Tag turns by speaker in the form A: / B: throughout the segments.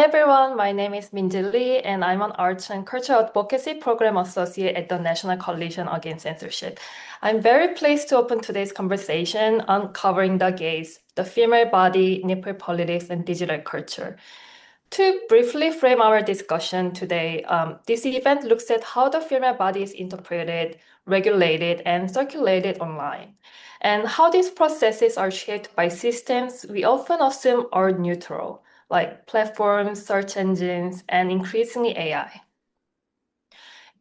A: Hi everyone, my name is Minji Lee and I'm an Arts and Culture Advocacy Program Associate at the National Coalition Against Censorship. I'm very pleased to open today's conversation on covering the gaze, the female body, nipple politics, and digital culture. To briefly frame our discussion today, this event looks at how the female body is interpreted, regulated, and circulated online, and how these processes are shaped by systems we often assume are neutral, like platforms, search engines, and increasingly AI.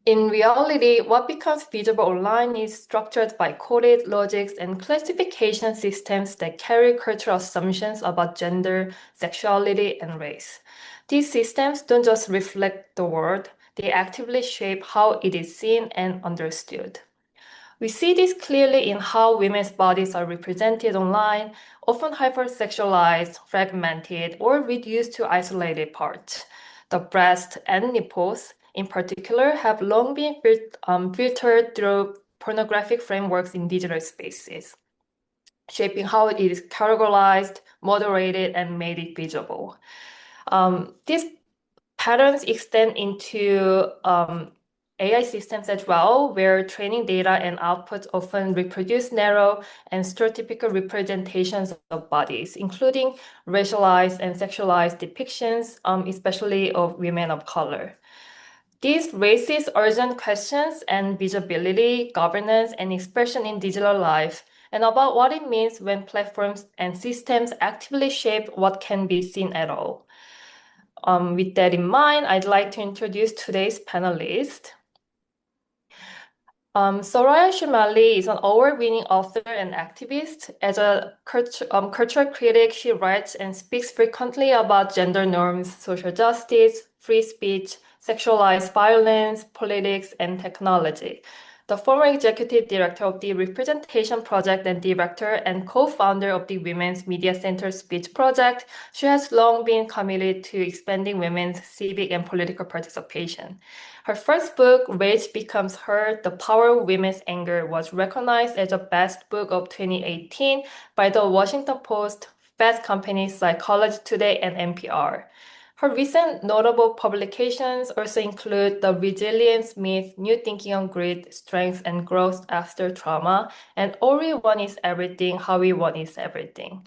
A: In reality, what becomes visible online is structured by coded logics and classification systems that carry cultural assumptions about gender, sexuality, and race. These systems don't just reflect the world, they actively shape how it is seen and understood. We see this clearly in how women's bodies are represented online, often hypersexualized, fragmented, or reduced to isolated parts. The breast and nipples, in particular, have long been filtered through pornographic frameworks in digital spaces, shaping how it is categorized, moderated, and made visible. These patterns extend into AI systems as well, where training data and outputs often reproduce narrow and stereotypical representations of bodies, including racialized and sexualized depictions, especially of women of color. These raises urgent questions and visibility, governance, and expression in digital life, and about what it means when platforms and systems actively shape what can be seen at all. With that in mind, I'd like to introduce today's panelist. Soraya Chemaly is an award-winning author and activist. As a cultural critic, she writes and speaks frequently about gender norms, social justice, free speech, sexualized violence, politics, and technology. The former executive director of the Representation Project and director and co-founder of the Women's Media Center Speech Project, she has long been committed to expanding women's civic and political participation. Her first book, Rage Becomes Her, The Power of Women's Anger, was recognized as the best book of 2018 by the Washington Post, Fast Company, Psychology Today, and NPR. Her recent notable publications also include The Resilience Myth, New Thinking on Grit, Strength and Growth After Trauma, and All We Want Is Everything, How We Want Is Everything.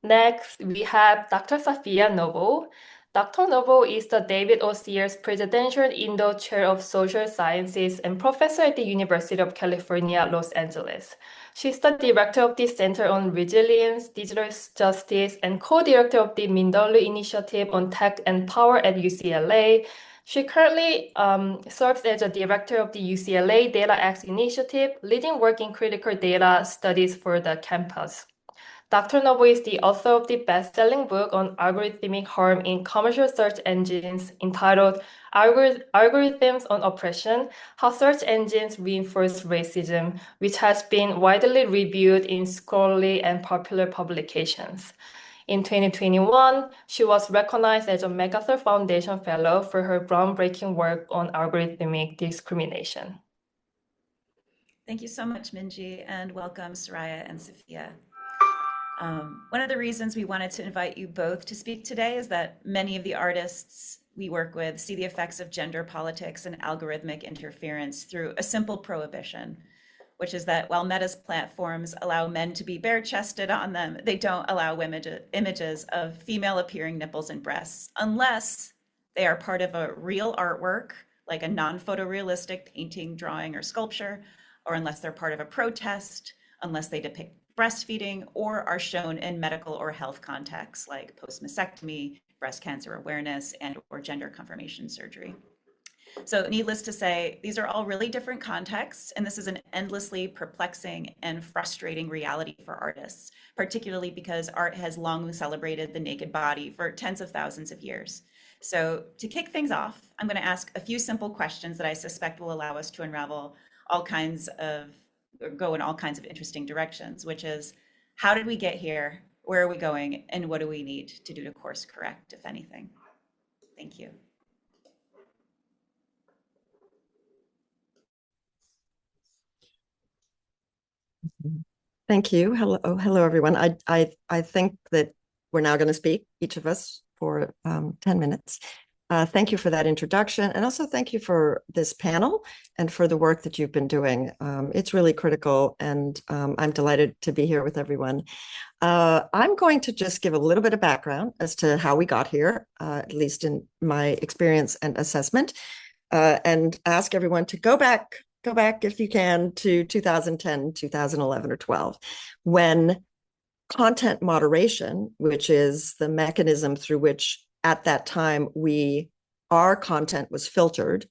A: Next, we have Dr. Safiya Noble. Dr. Noble is the David O. Sears Presidential Indo Chair of Social Sciences and professor at the University of California, Los Angeles. She's the director of the Center on Resilience, Digital Justice, and co-director of the Mindolu Initiative on Tech and Power at UCLA. She currently serves as a director of the UCLA Data X Initiative, leading work in critical data studies for the campus. Dr. Noble is the author of the best-selling book on algorithmic harm in commercial search engines entitled Algorithms on Oppression: How Search Engines Reinforce Racism, which has been widely reviewed in scholarly and popular publications. In 2021, she was recognized as a MacArthur Foundation Fellow for her groundbreaking work on algorithmic discrimination.
B: Thank you so much, Minji, and welcome, Soraya and Safiya. One of the reasons we wanted to invite you both to speak today is that many of the artists we work with see the effects of gender politics and algorithmic interference through a simple prohibition, which is that while Meta's platforms allow men to be bare-chested on them, they don't allow images of female-appearing nipples and breasts, unless they are part of a real artwork, like a non-photorealistic painting, drawing, or sculpture, or unless they're part of a protest, unless they depict breastfeeding, or are shown in medical or health contexts like post-mastectomy, breast cancer awareness, and or gender confirmation surgery. So needless to say, these are all really different contexts, and this is an endlessly perplexing and frustrating reality for artists, particularly because art has long celebrated the naked body for tens of thousands of years. So to kick things off, I'm going to ask a few simple questions that I suspect will allow us to unravel all kinds of go in all kinds of interesting directions, which is, how did we get here? Where are we going? And what do we need to do to course correct, if anything? Thank you.
C: Thank you. Hello, everyone. I think that we're now going to speak, each of us, for 10 minutes. Thank you for that introduction. And also thank you for this panel and for the work that you've been doing. It's really critical, and I'm delighted to be here with everyone. I'm going to just give a little bit of background as to how we got here, at least in my experience and assessment, and ask everyone to go back if you can to 2010, 2011, or 12, when content moderation, which is the mechanism through which at that time our content was filtered,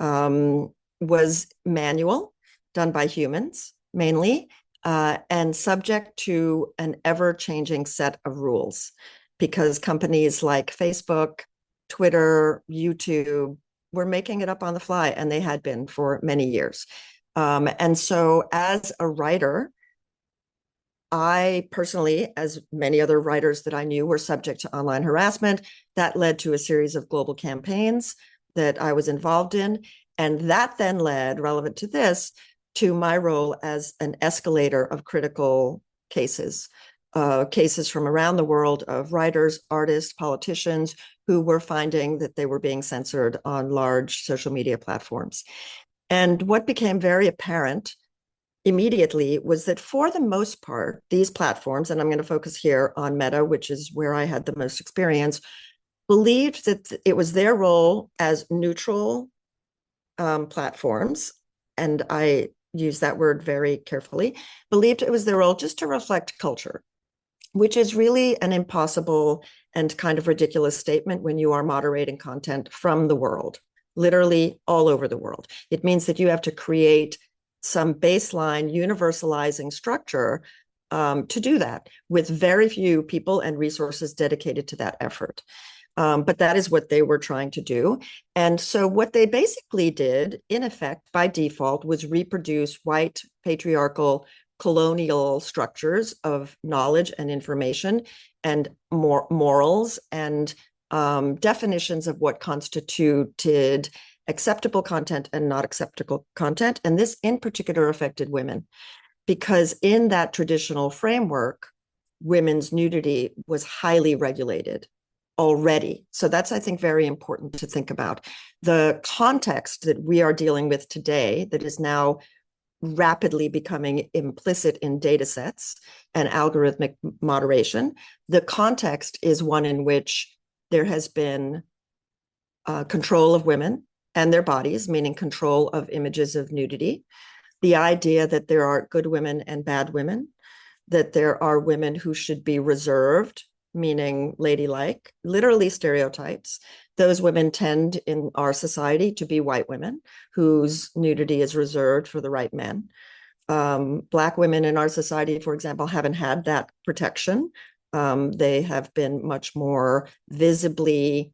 C: was manual, done by humans mainly, and subject to an ever-changing set of rules, because companies like Facebook, Twitter, YouTube were making it up on the fly, and they had been for many years. And so as a writer, I personally, as many other writers that I knew, were subject to online harassment. That led to a series of global campaigns that I was involved in. And that then led, relevant to this, to my role as an escalator of critical cases from around the world of writers, artists, politicians who were finding that they were being censored on large social media platforms. And what became very apparent immediately was that for the most part, these platforms, and I'm going to focus here on Meta, which is where I had the most experience, believed that it was their role as neutral platforms, and I use that word very carefully, believed it was their role just to reflect culture, which is really an impossible and kind of ridiculous statement when you are moderating content from the world, literally all over the world. It means that you have to create some baseline universalizing structure to do that, with very few people and resources dedicated to that effort. But that is what they were trying to do. And so what they basically did, in effect, by default, was reproduce white, patriarchal, colonial structures of knowledge and information and morals and definitions of what constituted acceptable content and not acceptable content. And this in particular affected women, because in that traditional framework, women's nudity was highly regulated already. So that's, I think, very important to think about. The context that we are dealing with today, that is now rapidly becoming implicit in data sets and algorithmic moderation, the context is one in which there has been control of women and their bodies, meaning control of images of nudity, the idea that there are good women and bad women, that there are women who should be reserved, meaning ladylike, literally stereotypes. Those women tend in our society to be white women whose nudity is reserved for the right men. Black women in our society, for example, haven't had that protection. They have been much more visibly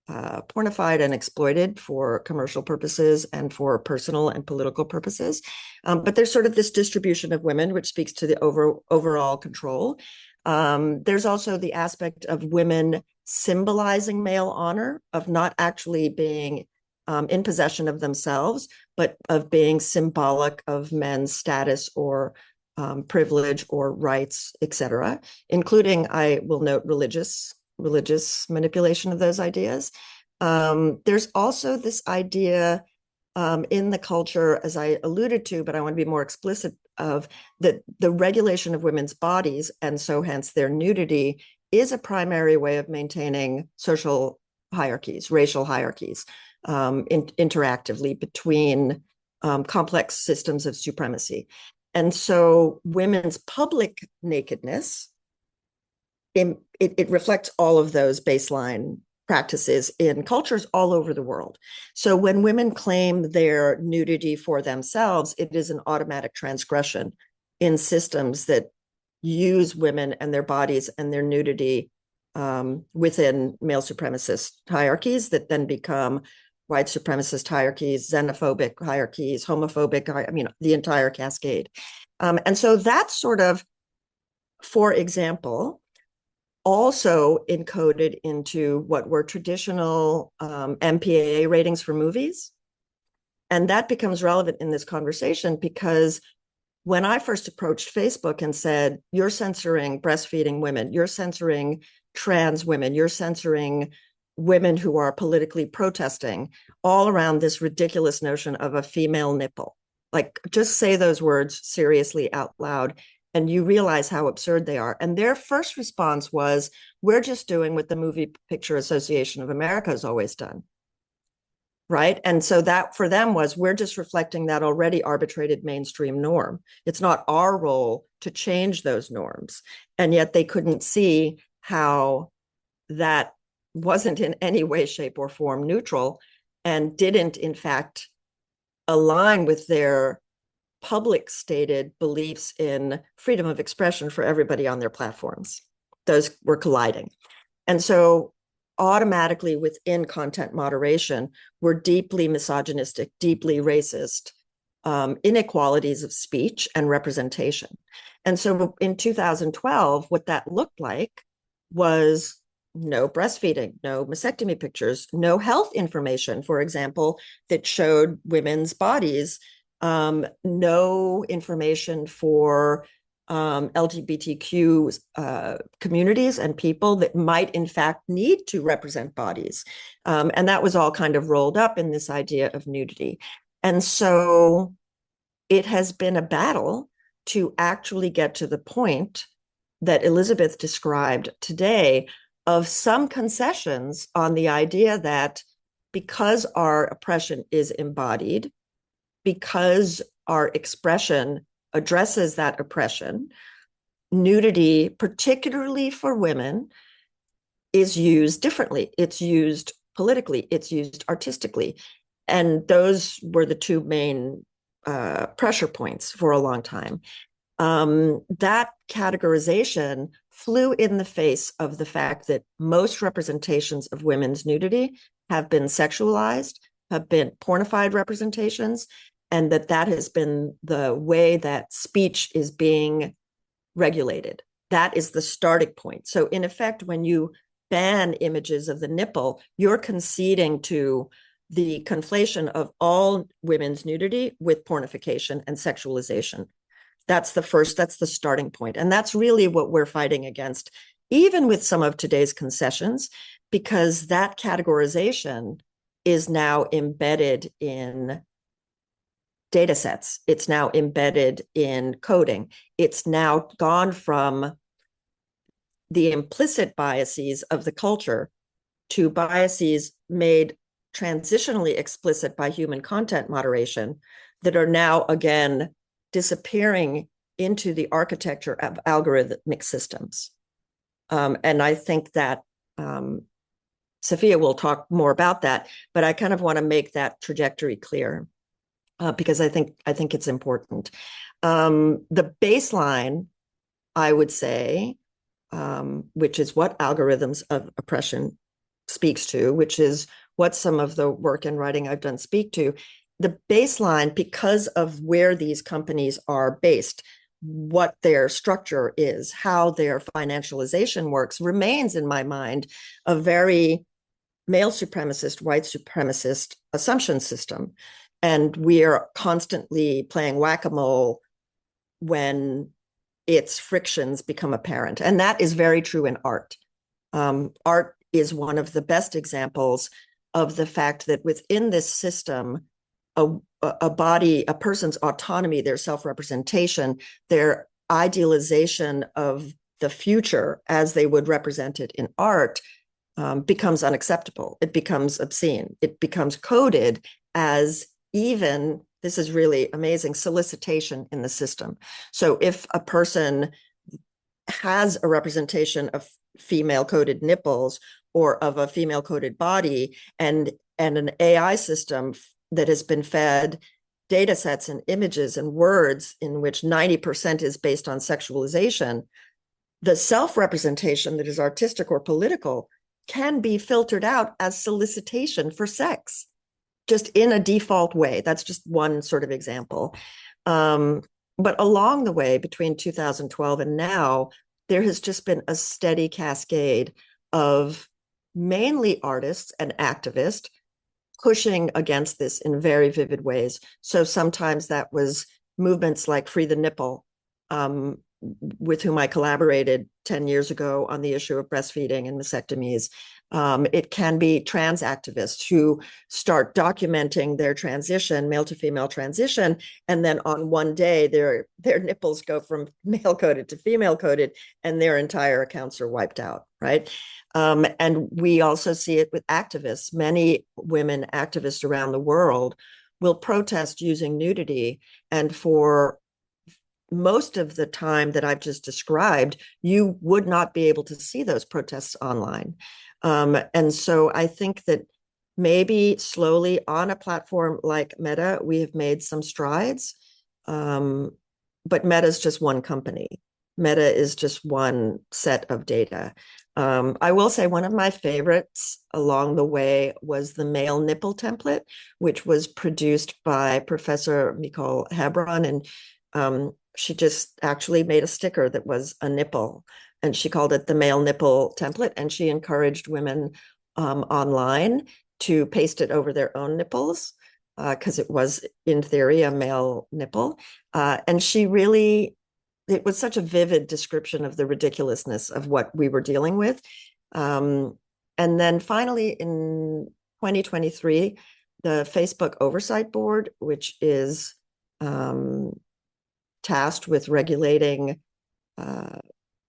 C: pornified and exploited for commercial purposes and for personal and political purposes. But there's sort of this distribution of women, which speaks to the overall control. There's also the aspect of women symbolizing male honor, of not actually being in possession of themselves, but of being symbolic of men's status or privilege or rights, etc., including, I will note, religious manipulation of those ideas. There's also this idea in the culture, as I alluded to, but I want to be more explicit, of the regulation of women's bodies, and so hence their nudity, is a primary way of maintaining social hierarchies, racial hierarchies, interactively between complex systems of supremacy. And so women's public nakedness, it reflects all of those baseline practices in cultures all over the world. So when women claim their nudity for themselves, it is an automatic transgression in systems that use women and their bodies and their nudity within male supremacist hierarchies that then become white supremacist hierarchies, xenophobic hierarchies, homophobic, I mean, the entire cascade. And so that's sort of, for example, also encoded into what were traditional MPAA ratings for movies. And that becomes relevant in this conversation because when I first approached Facebook and said, you're censoring breastfeeding women, you're censoring trans women, you're censoring women who are politically protesting, all around this ridiculous notion of a female nipple. Like, just say those words seriously out loud, and you realize how absurd they are. And their first response was, we're just doing what the Movie Picture Association of America has always done. Right. And so that for them was, we're just reflecting that already arbitrated mainstream norm. It's not our role to change those norms. And yet they couldn't see how that wasn't in any way, shape, or form neutral, and didn't, in fact, align with their public stated beliefs in freedom of expression for everybody on their platforms. Those were colliding. And so automatically within content moderation were deeply misogynistic, deeply racist inequalities of speech and representation. And so in 2012, what that looked like was no breastfeeding, no mastectomy pictures, no health information, for example, that showed women's bodies, no information for LGBTQ communities and people that might in fact need to represent bodies. And that was all kind of rolled up in this idea of nudity. And so it has been a battle to actually get to the point that Elizabeth described today, of some concessions on the idea that because our oppression is embodied, because our expression addresses that oppression, nudity, particularly for women, is used differently. It's used politically, it's used artistically. And those were the two main pressure points for a long time. That categorization flew in the face of the fact that most representations of women's nudity have been sexualized, have been pornified representations, and that has been the way that speech is being regulated. That is the starting point. So in effect, when you ban images of the nipple, you're conceding to the conflation of all women's nudity with pornification and sexualization. That's the starting point. And that's really what we're fighting against, even with some of today's concessions, because that categorization is now embedded in data sets. It's now embedded in coding. It's now gone from the implicit biases of the culture to biases made transitionally explicit by human content moderation that are now, again, disappearing into the architecture of algorithmic systems. And I think that Safiya will talk more about that, but I kind of want to make that trajectory clear because I think it's important. The baseline, I would say, which is what algorithms of oppression speaks to, which is what some of the work and writing I've done speak to, the baseline, because of where these companies are based, what their structure is, how their financialization works, remains in my mind a very male supremacist, white supremacist assumption system. And we are constantly playing whack-a-mole when its frictions become apparent. And that is very true in art. Art is one of the best examples of the fact that within this system, a person's autonomy, their self-representation, their idealization of the future as they would represent it in art becomes unacceptable. It becomes obscene. It becomes coded as even, this is really amazing, solicitation in the system. So if a person has a representation of female-coded nipples or of a female-coded body and an AI system that has been fed data sets and images and words in which 90% is based on sexualization, the self-representation that is artistic or political can be filtered out as solicitation for sex, just in a default way. That's just one sort of example. But along the way, between 2012 and now, there has just been a steady cascade of mainly artists and activists pushing against this in very vivid ways. So sometimes that was movements like Free the Nipple, with whom I collaborated 10 years ago on the issue of breastfeeding and mastectomies. It can be trans activists who start documenting their transition, male to female transition, and then on one day their nipples go from male coded to female coded, and their entire accounts are wiped out, right? And we also see it with activists. Many women activists around the world will protest using nudity, and for most of the time that I've just described, you would not be able to see those protests online. And so I think that maybe slowly on a platform like Meta, we have made some strides. But Meta is just one company. Meta is just one set of data. I will say one of my favorites along the way was the male nipple template, which was produced by Professor Nicole Hebron. And she just actually made a sticker that was a nipple, and she called it the male nipple template. And she encouraged women online to paste it over their own nipples because it was, in theory, a male nipple. And she really, it was such a vivid description of the ridiculousness of what we were dealing with. And then finally, in 2023, the Facebook Oversight Board, which is tasked with regulating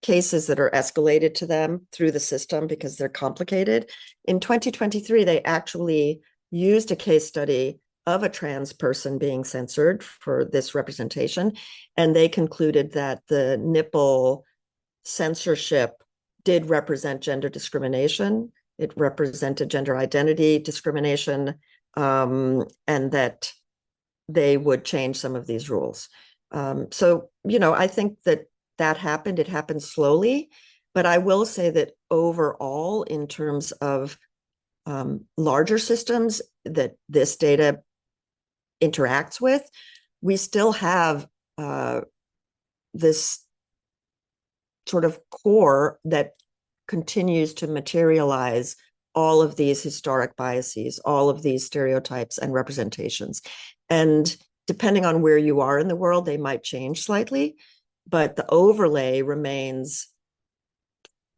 C: cases that are escalated to them through the system because they're complicated. In 2023, they actually used a case study of a trans person being censored for this representation, and they concluded that the nipple censorship did represent gender discrimination. It represented gender identity discrimination, and that they would change some of these rules. So, I think that happened. It happened slowly, but I will say that overall, in terms of larger systems that this data interacts with, we still have this sort of core that continues to materialize all of these historic biases, all of these stereotypes and representations. And depending on where you are in the world, they might change slightly, but the overlay remains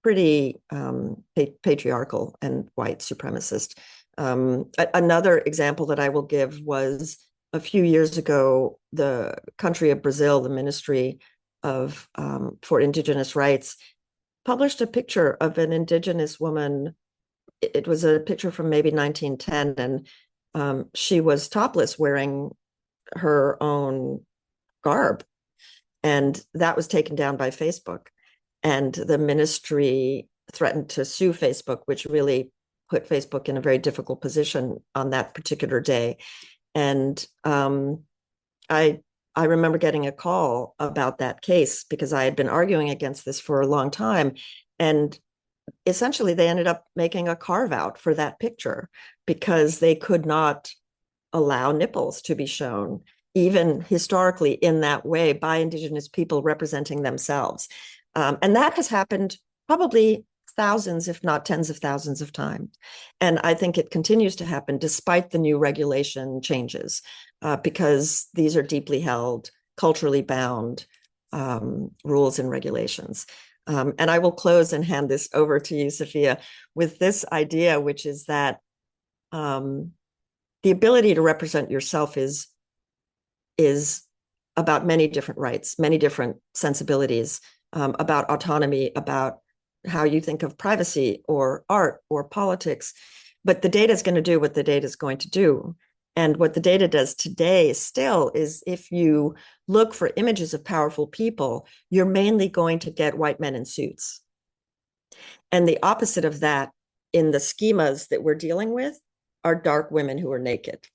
C: pretty patriarchal and white supremacist. Another example that I will give was a few years ago, the country of Brazil, the Ministry of for Indigenous Rights, published a picture of an Indigenous woman. It was a picture from maybe 1910, and she was topless, wearing her own garb. And that was taken down by Facebook. And the ministry threatened to sue Facebook, which really put Facebook in a very difficult position on that particular day. And I remember getting a call about that case because I had been arguing against this for a long time. And essentially, they ended up making a carve out for that picture because they could not allow nipples to be shown, even historically, in that way by Indigenous people representing themselves. And that has happened probably thousands, if not tens of thousands of times. And I think it continues to happen despite the new regulation changes, because these are deeply held, culturally bound rules and regulations. And I will close and hand this over to you, Safiya, with this idea, which is that the ability to represent yourself is about many different rights, many different sensibilities, about autonomy, about how you think of privacy or art or politics. But the data is going to do what the data is going to do. And what the data does today still is, if you look for images of powerful people, you're mainly going to get white men in suits. And the opposite of that in the schemas that we're dealing with are dark women who are naked.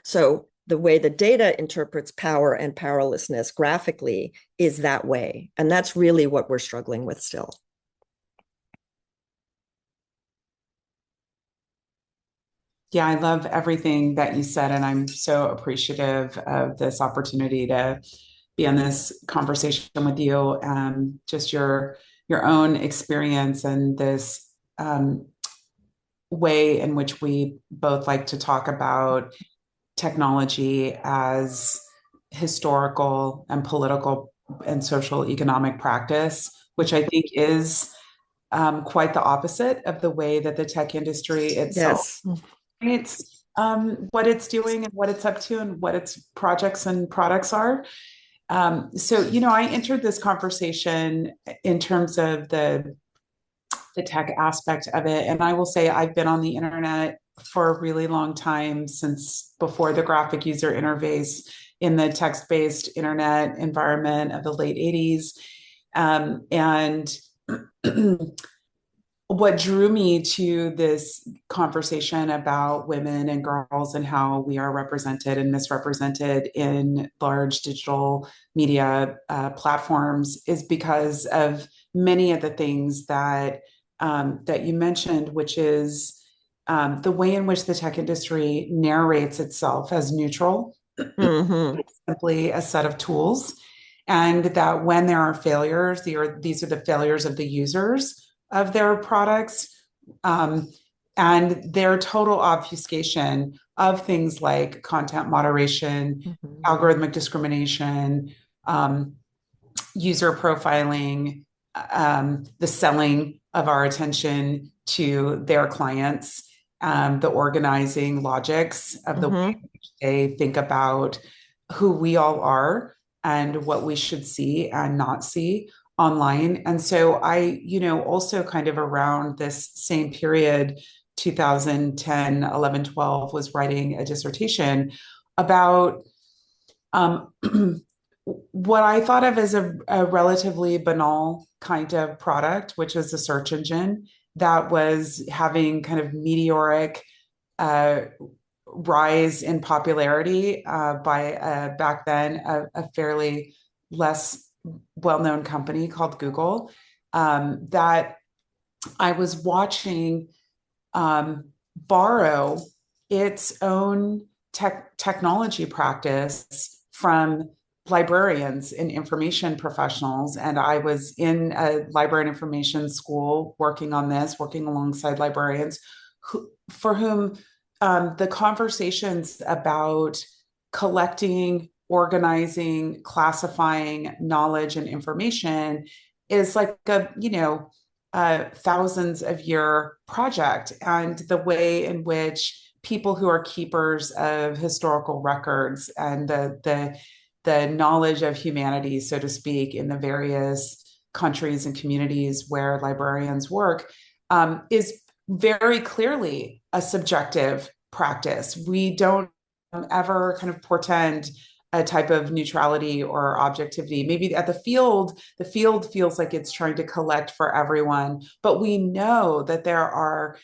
C: So the way the data interprets power and powerlessness graphically is that way. And that's really what we're struggling with still.
D: Yeah, I love everything that you said, and I'm so appreciative of this opportunity to be on this conversation with you. Just your own experience and this way in which we both like to talk about technology as historical and political and social economic practice, which I think is quite the opposite of the way that the tech industry itself
C: Yes.
D: it's what it's doing and what it's up to and what its projects and products are. So, I entered this conversation in terms of the tech aspect of it. And I will say I've been on the internet for a really long time, since before the graphic user interface in the text-based internet environment of the late 80s. And what drew me to this conversation about women and girls and how we are represented and misrepresented in large digital media platforms is because of many of the things that you mentioned, which is the way in which the tech industry narrates itself as neutral, simply a set of tools, and that when there are failures, these are the failures of the users of their products, and their total obfuscation of things like content moderation, algorithmic discrimination, user profiling, the selling of our attention to their clients, the organizing logics of the way in which they think about who we all are and what we should see and not see online. And so I, also kind of around this same period, 2010, 11, 12, was writing a dissertation about what I thought of as a relatively banal kind of product, which is a search engine that was having kind of meteoric rise in popularity by back then a fairly less well-known company called Google, that I was watching borrow its own technology practice from librarians and information professionals. And I was in a library and information school working on this, working alongside librarians for whom the conversations about collecting, organizing, classifying knowledge and information is like a thousands of year project. And the way in which people who are keepers of historical records and the knowledge of humanity, so to speak, in the various countries and communities where librarians work, is very clearly a subjective practice. We don't ever kind of portend a type of neutrality or objectivity. Maybe at the field feels like it's trying to collect for everyone, but we know that there are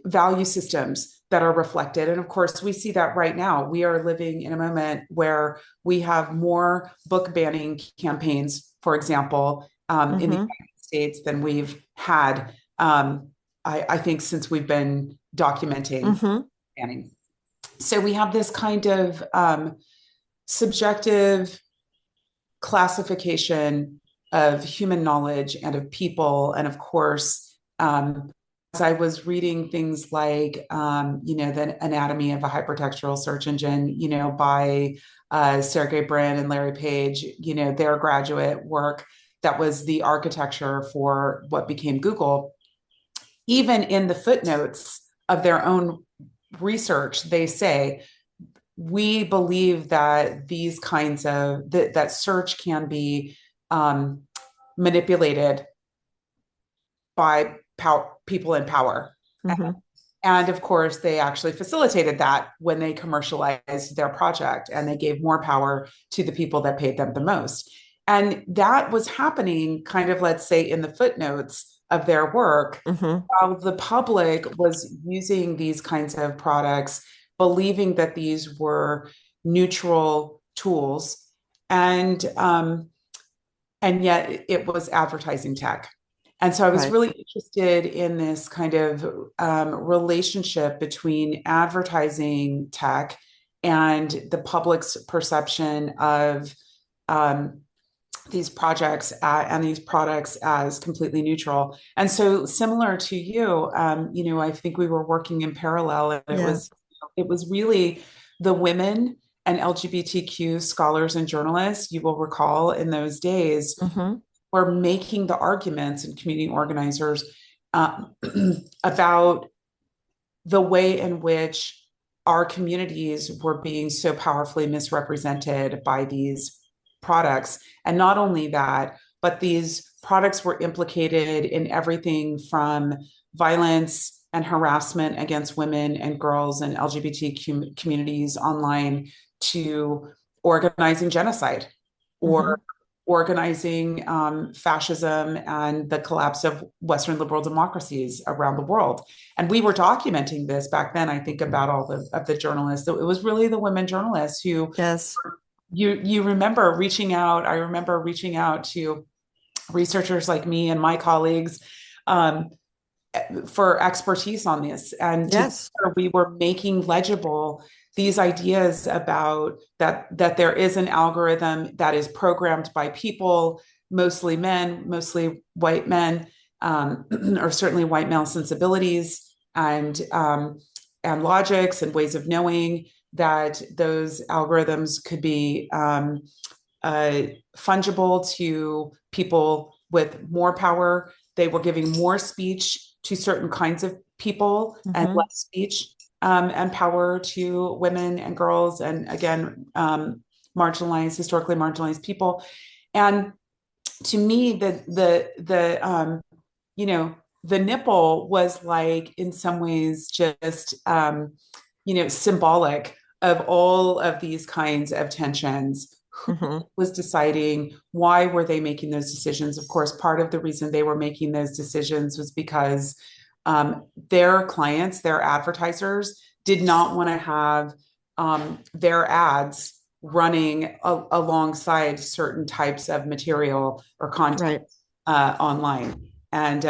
D: value systems that are reflected. And of course, we see that right now. We are living in a moment where we have more book banning campaigns, for example, in the United States than we've had, I think, since we've been documenting banning. So we have this kind of subjective classification of human knowledge and of people. And of course, as I was reading things like, the Anatomy of a Hypertextual Search Engine, by Sergey Brin and Larry Page, their graduate work that was the architecture for what became Google. Even in the footnotes of their own research, they say, we believe that these kinds of, that search can be manipulated by people in power. And of course, they actually facilitated that when they commercialized their project and they gave more power to the people that paid them the most. And that was happening kind of, let's say, in the footnotes of their work, while the public was using these kinds of products, believing that these were neutral tools, and yet it was advertising tech. And so I was really interested in this kind of relationship between advertising tech and the public's perception of these projects and these products as completely neutral. And so, similar to you, I think we were working in parallel, and it was really the women and LGBTQ scholars and journalists, you will recall in those days, were making the arguments, and community organizers about the way in which our communities were being so powerfully misrepresented by these products. And not only that, but these products were implicated in everything from violence and harassment against women and girls and LGBT communities online to organizing genocide or organizing fascism and the collapse of Western liberal democracies around the world. And we were documenting this back then. I think about all of the journalists. It was really the women journalists who,
C: yes,
D: you remember reaching out. I remember reaching out to researchers like me and my colleagues for expertise on this. And
C: yes,
D: we were making legible these ideas about that there is an algorithm that is programmed by people, mostly men, mostly white men, or certainly white male sensibilities and logics and ways of knowing, that those algorithms could be fungible to people with more power. They were giving more speech to certain kinds of people and less speech and power to women and girls, and again, historically marginalized people. And to me, the nipple was like, in some ways, just symbolic of all of these kinds of tensions. Who was deciding? Why were they making those decisions? Of course, part of the reason they were making those decisions was because their clients, their advertisers, did not want to have their ads running alongside certain types of material or content online. And,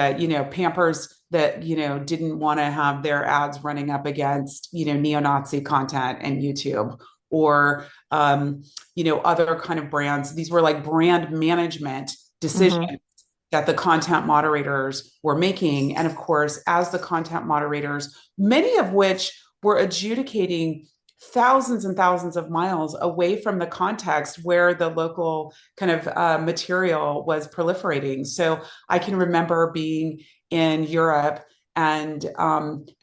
D: Pampers that, didn't want to have their ads running up against, neo-Nazi content and YouTube, or, other kind of brands. These were like brand management decisions that the content moderators were making. And of course, as the content moderators, many of which were adjudicating thousands and thousands of miles away from the context where the local kind of material was proliferating. So I can remember being in Europe and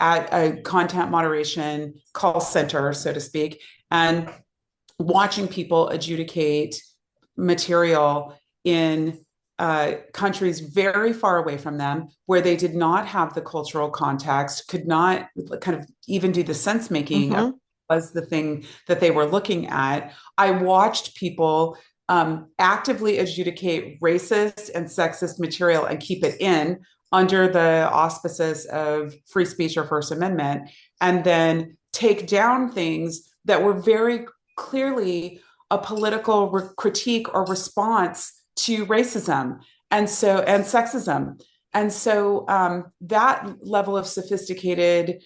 D: at a content moderation call center, so to speak, and watching people adjudicate material in countries very far away from them, where they did not have the cultural context, could not kind of even do the sense making of was the thing that they were looking at. I watched people actively adjudicate racist and sexist material and keep it in under the auspices of free speech or First Amendment, and then take down things that were very clearly a political critique or response to racism and sexism. And so that level of sophisticated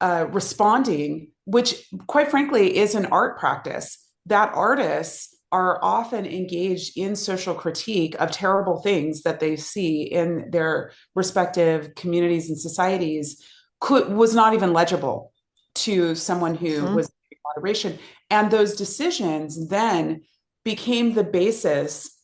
D: responding, which quite frankly is an art practice, that artists are often engaged in social critique of terrible things that they see in their respective communities and societies, was not even legible to someone who was in moderation. And those decisions then became the basis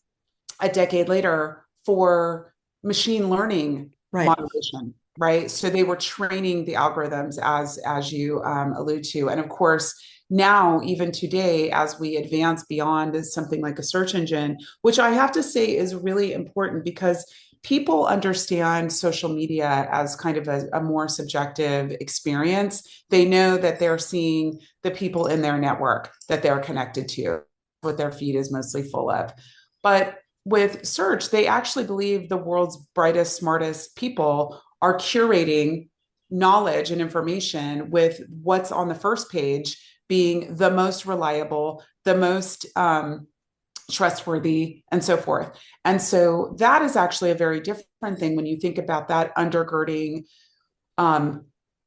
D: a decade later for machine learning moderation, right? So they were training the algorithms as you allude to. And of course, now, even today, as we advance beyond something like a search engine, which I have to say is really important, because people understand social media as kind of a more subjective experience. They know that they're seeing the people in their network that they're connected to, what their feed is mostly full of. But with search, they actually believe the world's brightest, smartest people are curating knowledge and information, with what's on the first page being the most reliable, the most trustworthy, and so forth. And so that is actually a very different thing when you think about that undergirding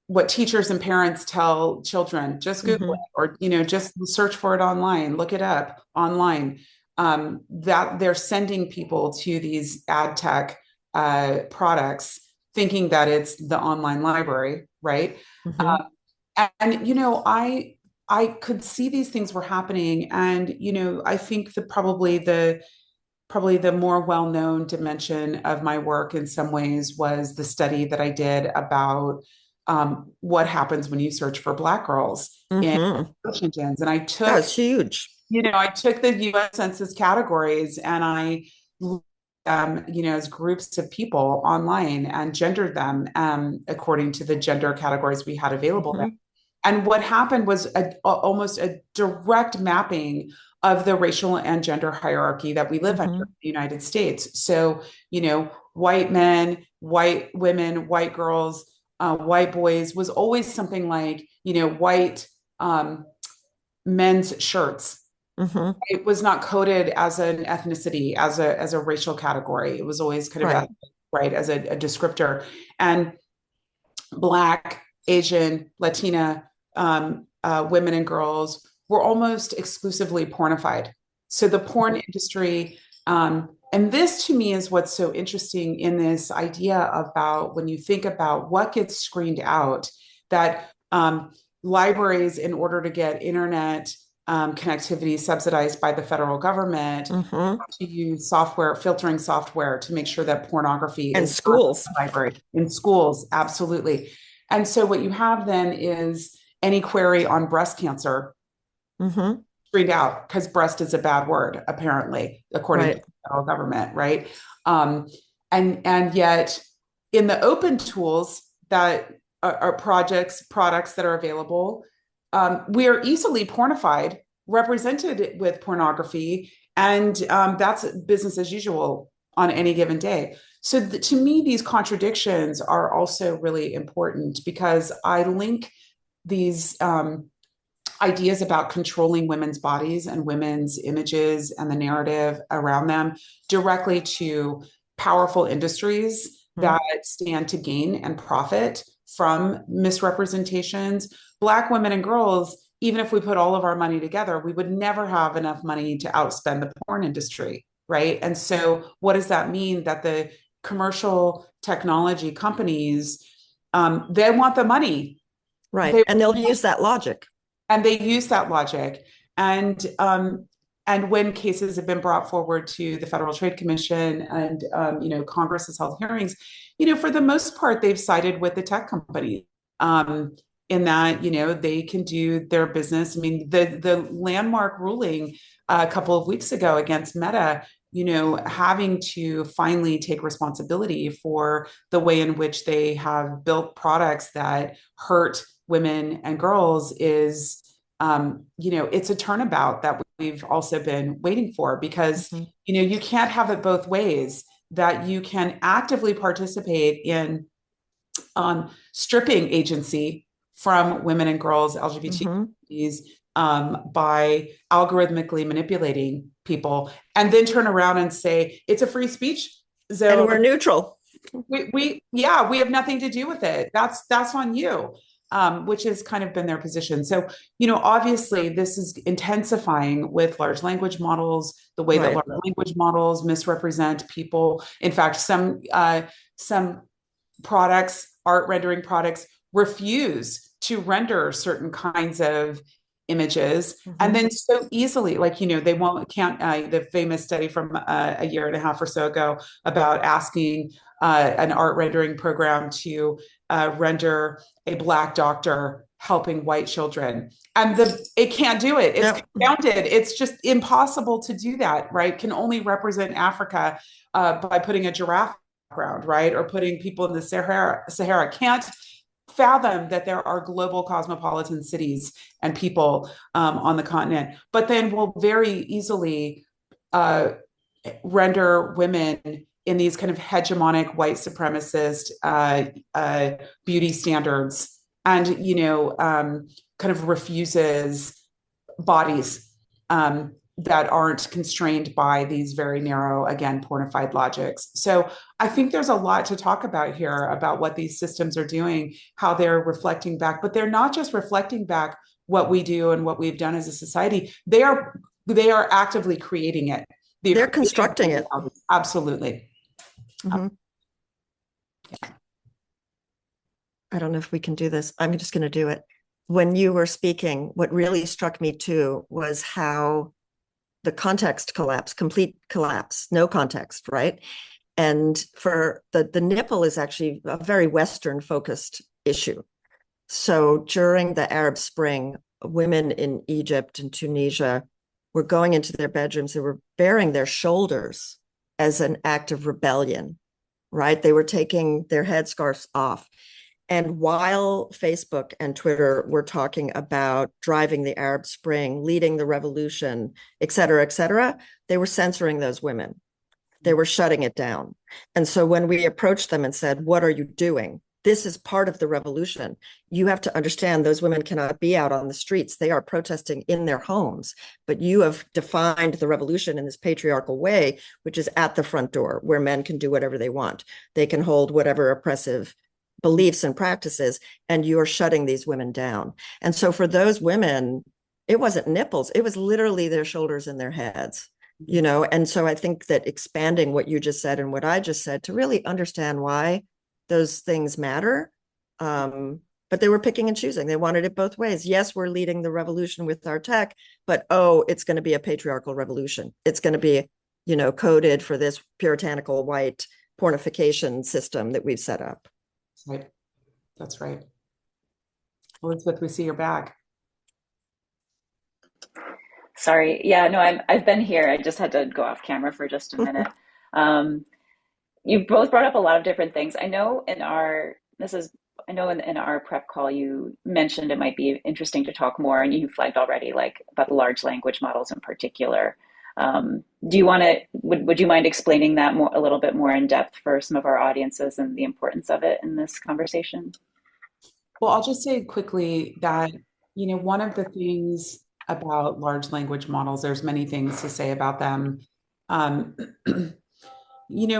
D: what teachers and parents tell children: just Google it, or just search for it online, look it up online. That they're sending people to these ad tech products, thinking that it's the online library, right? And I could see these things were happening. And, I think probably the more well-known dimension of my work in some ways was the study that I did about what happens when you search for Black girls in search engines. And
C: that was huge.
D: I took the US Census categories and I, as groups of people online and gendered them according to the gender categories we had available then. And what happened was almost a direct mapping of the racial and gender hierarchy that we live under in the United States. So, white men, white women, white girls, white boys was always something like, white men's shirts. It was not coded as an ethnicity, as a racial category. It was always kind of as a descriptor. And Black, Asian, Latina women and girls were almost exclusively pornified. So the porn industry, and this to me is what's so interesting in this idea about when you think about what gets screened out, that libraries, in order to get internet connectivity subsidized by the federal government, to use filtering software to make sure that pornography
C: in schools,
D: library in schools, absolutely. And so what you have then is any query on breast cancer screened out because breast is a bad word, apparently, according to the federal government, right? And yet, in the open tools that are products that are available, we are easily pornified, represented with pornography, and that's business as usual on any given day. So to me, these contradictions are also really important because I link these ideas about controlling women's bodies and women's images and the narrative around them directly to powerful industries that stand to gain and profit from misrepresentations. Black women and girls, even if we put all of our money together, we would never have enough money to outspend the porn industry, right? And so what does that mean? That the commercial technology companies, they want the money.
C: Right. And they'll use that logic.
D: And they use that logic. And when cases have been brought forward to the Federal Trade Commission and, Congress has held hearings, for the most part, they've sided with the tech companies in that, they can do their business. I mean, the landmark ruling a couple of weeks ago against Meta, having to finally take responsibility for the way in which they have built products that hurt women and girls is, it's a turnabout that we've also been waiting for because, you can't have it both ways, that you can actively participate in stripping agency from women and girls, LGBT communities, by algorithmically manipulating people and then turn around and say, it's a free speech zone.
C: And we're neutral.
D: We have nothing to do with it. That's on you. Which has kind of been their position. So, obviously this is intensifying with large language models, the way that large language models misrepresent people. In fact, some products, art rendering products, refuse to render certain kinds of images. And then so easily, they can't, the famous study from a year and a half or so ago about asking an art rendering program to render a Black doctor helping white children. And it can't do it. It's confounded. It's just impossible to do that, right? Can only represent Africa by putting a giraffe background, right? Or putting people in the Sahara. Can't fathom that there are global cosmopolitan cities and people on the continent, but then will very easily render women in these kind of hegemonic white supremacist beauty standards and, kind of refuses bodies that aren't constrained by these very narrow, again, pornified logics. So I think there's a lot to talk about here about what these systems are doing, how they're reflecting back, but they're not just reflecting back what we do and what we've done as a society. They are actively creating it.
C: They're constructing it.
D: Absolutely.
C: I don't know if we can do this. I'm just going to do it. when you were speaking, what really struck me too was how the context collapse, complete collapse, no context, right? And for the nipple is actually a very Western focused issue. So during the Arab Spring, women in Egypt and Tunisia were going into their bedrooms, they were baring their shoulders as an act of rebellion, right? They were taking their headscarves off. And while Facebook and Twitter were talking about driving the Arab Spring, leading the revolution, et cetera, they were censoring those women. They were shutting it down. And so when we approached them and said, what are you doing? This is part of the revolution. You have to understand those women cannot be out on the streets. They are protesting in their homes. But you have defined the revolution in this patriarchal way, which is at the front door, where men can do whatever they want. They can hold whatever oppressive beliefs and practices, and you're shutting these women down. And so for those women, it wasn't nipples. It was literally their shoulders and their heads. And so I think that expanding what you just said and what I just said to really understand why those things matter. But they were picking and choosing. They wanted it both ways. Yes, we're leading the revolution with our tech, but it's going to be a patriarchal revolution. It's going to be, coded for this puritanical white pornification system that we've set up.
D: Right. That's right. Elizabeth, we see you're back.
B: Sorry. Yeah, no, I've been here. I just had to go off camera for just a minute. You've both brought up a lot of different things. I know in our prep call you mentioned it might be interesting to talk more, and you flagged already like about the large language models in particular. Do you want to, would you mind explaining that a little bit more in depth for some of our audiences and the importance of it in this conversation?
D: Well, I'll just say quickly that, one of the things about large language models, there's many things to say about them.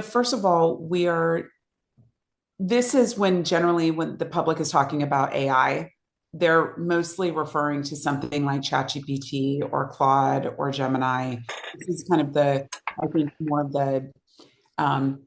D: First of all, this is when the public is talking about AI, they're mostly referring to something like ChatGPT or Claude or Gemini. This is kind of I think more of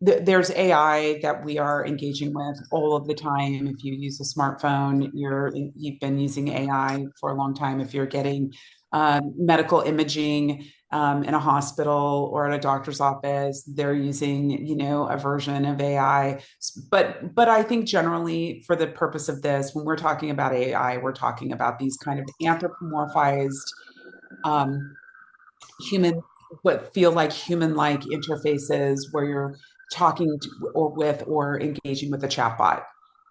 D: there's AI that we are engaging with all of the time. If you use a smartphone, you've been using AI for a long time. If you're getting medical imaging in a hospital or at a doctor's office, they're using, a version of AI. But I think generally for the purpose of this, when we're talking about AI, we're talking about these kind of anthropomorphized what feel like human-like interfaces where you're talking to, or engaging with a chatbot.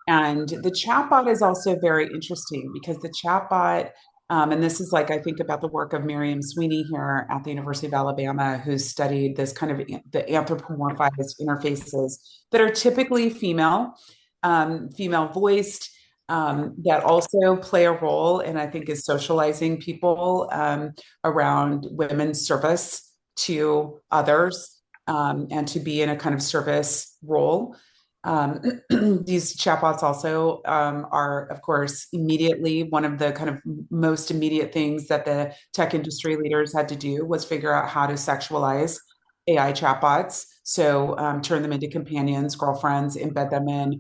D: And the chatbot is also very interesting because the chatbot, and this is like, I think about the work of Miriam Sweeney here at the University of Alabama, who's studied this kind of the anthropomorphized interfaces that are typically female voiced, that also play a role and I think is socializing people around women's service to others and to be in a kind of service role. These chatbots also are, of course, immediately one of the kind of most immediate things that the tech industry leaders had to do was figure out how to sexualize AI chatbots. So turn them into companions, girlfriends, embed them in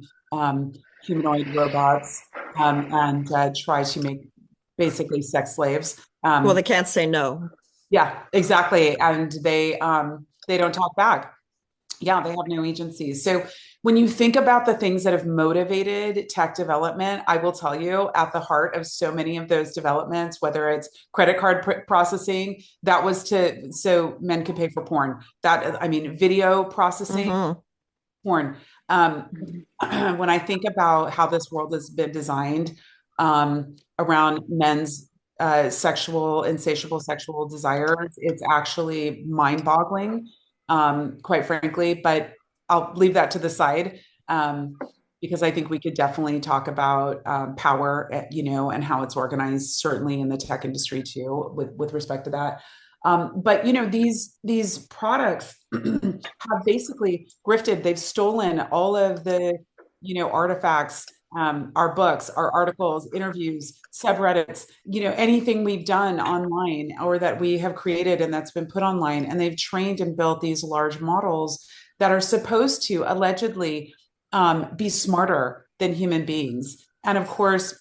D: humanoid robots, and try to make basically sex slaves.
C: Well, they can't say no.
D: Yeah, exactly. And they don't talk back. Yeah, they have no agency. So when you think about the things that have motivated tech development, I will tell you at the heart of so many of those developments, whether it's credit card processing, that was so men could pay for porn. Video processing, porn. When I think about how this world has been designed around men's insatiable sexual desires, it's actually mind-boggling, quite frankly, but I'll leave that to the side because I think we could definitely talk about power, and how it's organized, certainly in the tech industry too, with respect to that. But these products have basically grifted. They've stolen all of the artifacts, our books, our articles, interviews, subreddits, anything we've done online or that we have created and that's been put online. And they've trained and built these large models that are supposed to allegedly be smarter than human beings. And of course,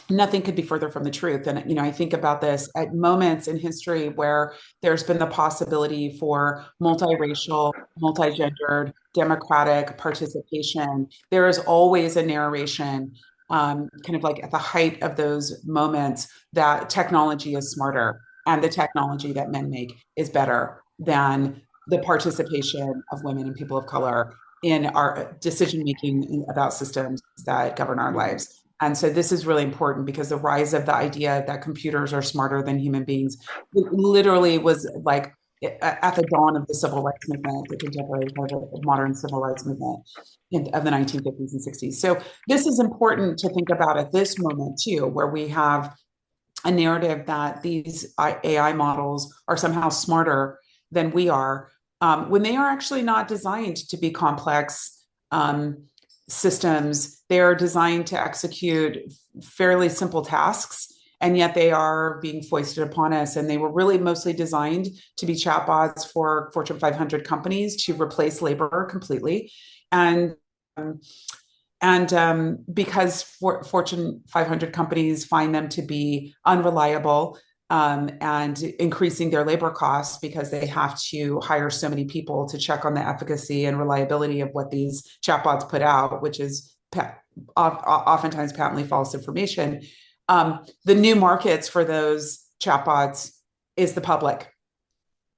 D: nothing could be further from the truth. And, I think about this at moments in history where there's been the possibility for multiracial, multigendered, democratic participation. There is always a narration, kind of like at the height of those moments, that technology is smarter and the technology that men make is better than the participation of women and people of color in our decision making about systems that govern our lives. And so this is really important because the rise of the idea that computers are smarter than human beings literally was like at the dawn of the civil rights movement, the contemporary kind of modern civil rights movement of the 1950s and 60s. So this is important to think about at this moment too, where we have a narrative that these AI models are somehow smarter than we are, when they are actually not designed to be complex systems. They're designed to execute fairly simple tasks, and yet they are being foisted upon us. And they were really mostly designed to be chatbots for Fortune 500 companies to replace labor completely. And because Fortune 500 companies find them to be unreliable, and increasing their labor costs because they have to hire so many people to check on the efficacy and reliability of what these chatbots put out, which is oftentimes patently false information. The new markets for those chatbots is the public,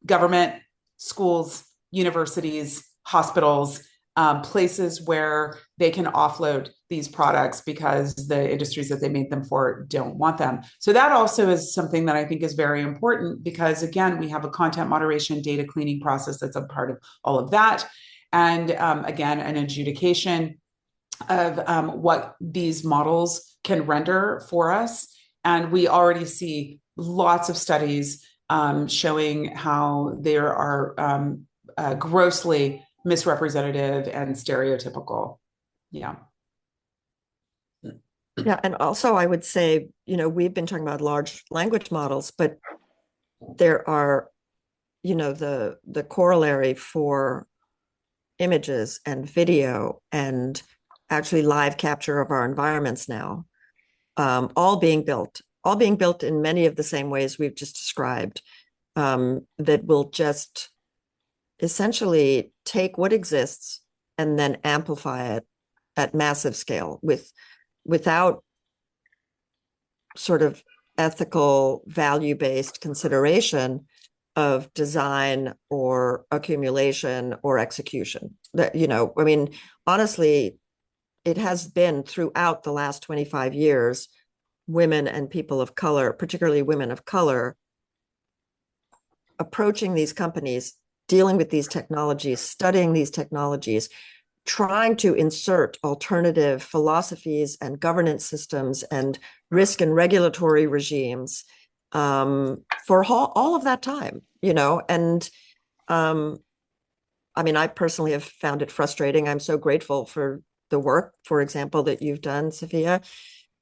D: government, schools, universities, hospitals, places where they can offload these products because the industries that they made them for don't want them. So that also is something that I think is very important because, again, we have a content moderation data cleaning process that's a part of all of that. And again, an adjudication of what these models can render for us. And we already see lots of studies showing how there are grossly misrepresentative and stereotypical. Yeah.
C: Yeah. And also I would say, we've been talking about large language models, but there are, the corollary for images and video and actually live capture of our environments now, all being built in many of the same ways we've just described, that will just essentially take what exists and then amplify it at massive scale without sort of ethical, value-based consideration of design or accumulation or execution. That, honestly, it has been throughout the last 25 years, women and people of color, particularly women of color, approaching these companies, dealing with these technologies, studying these technologies, trying to insert alternative philosophies and governance systems and risk and regulatory regimes for all of that time, and I personally have found it frustrating. I'm so grateful for the work, for example, that you've done, Safiya,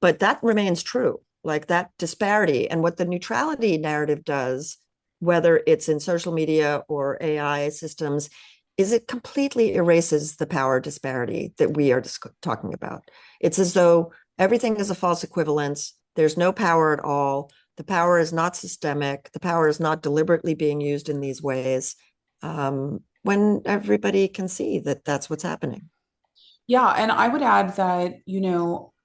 C: but that remains true, like that disparity. And what the neutrality narrative does, whether it's in social media or AI systems, is it completely erases the power disparity that we are talking about. It's as though everything is a false equivalence. There's no power at all. The power is not systemic. The power is not deliberately being used in these ways, when everybody can see that that's what's happening.
D: Yeah, and I would add that,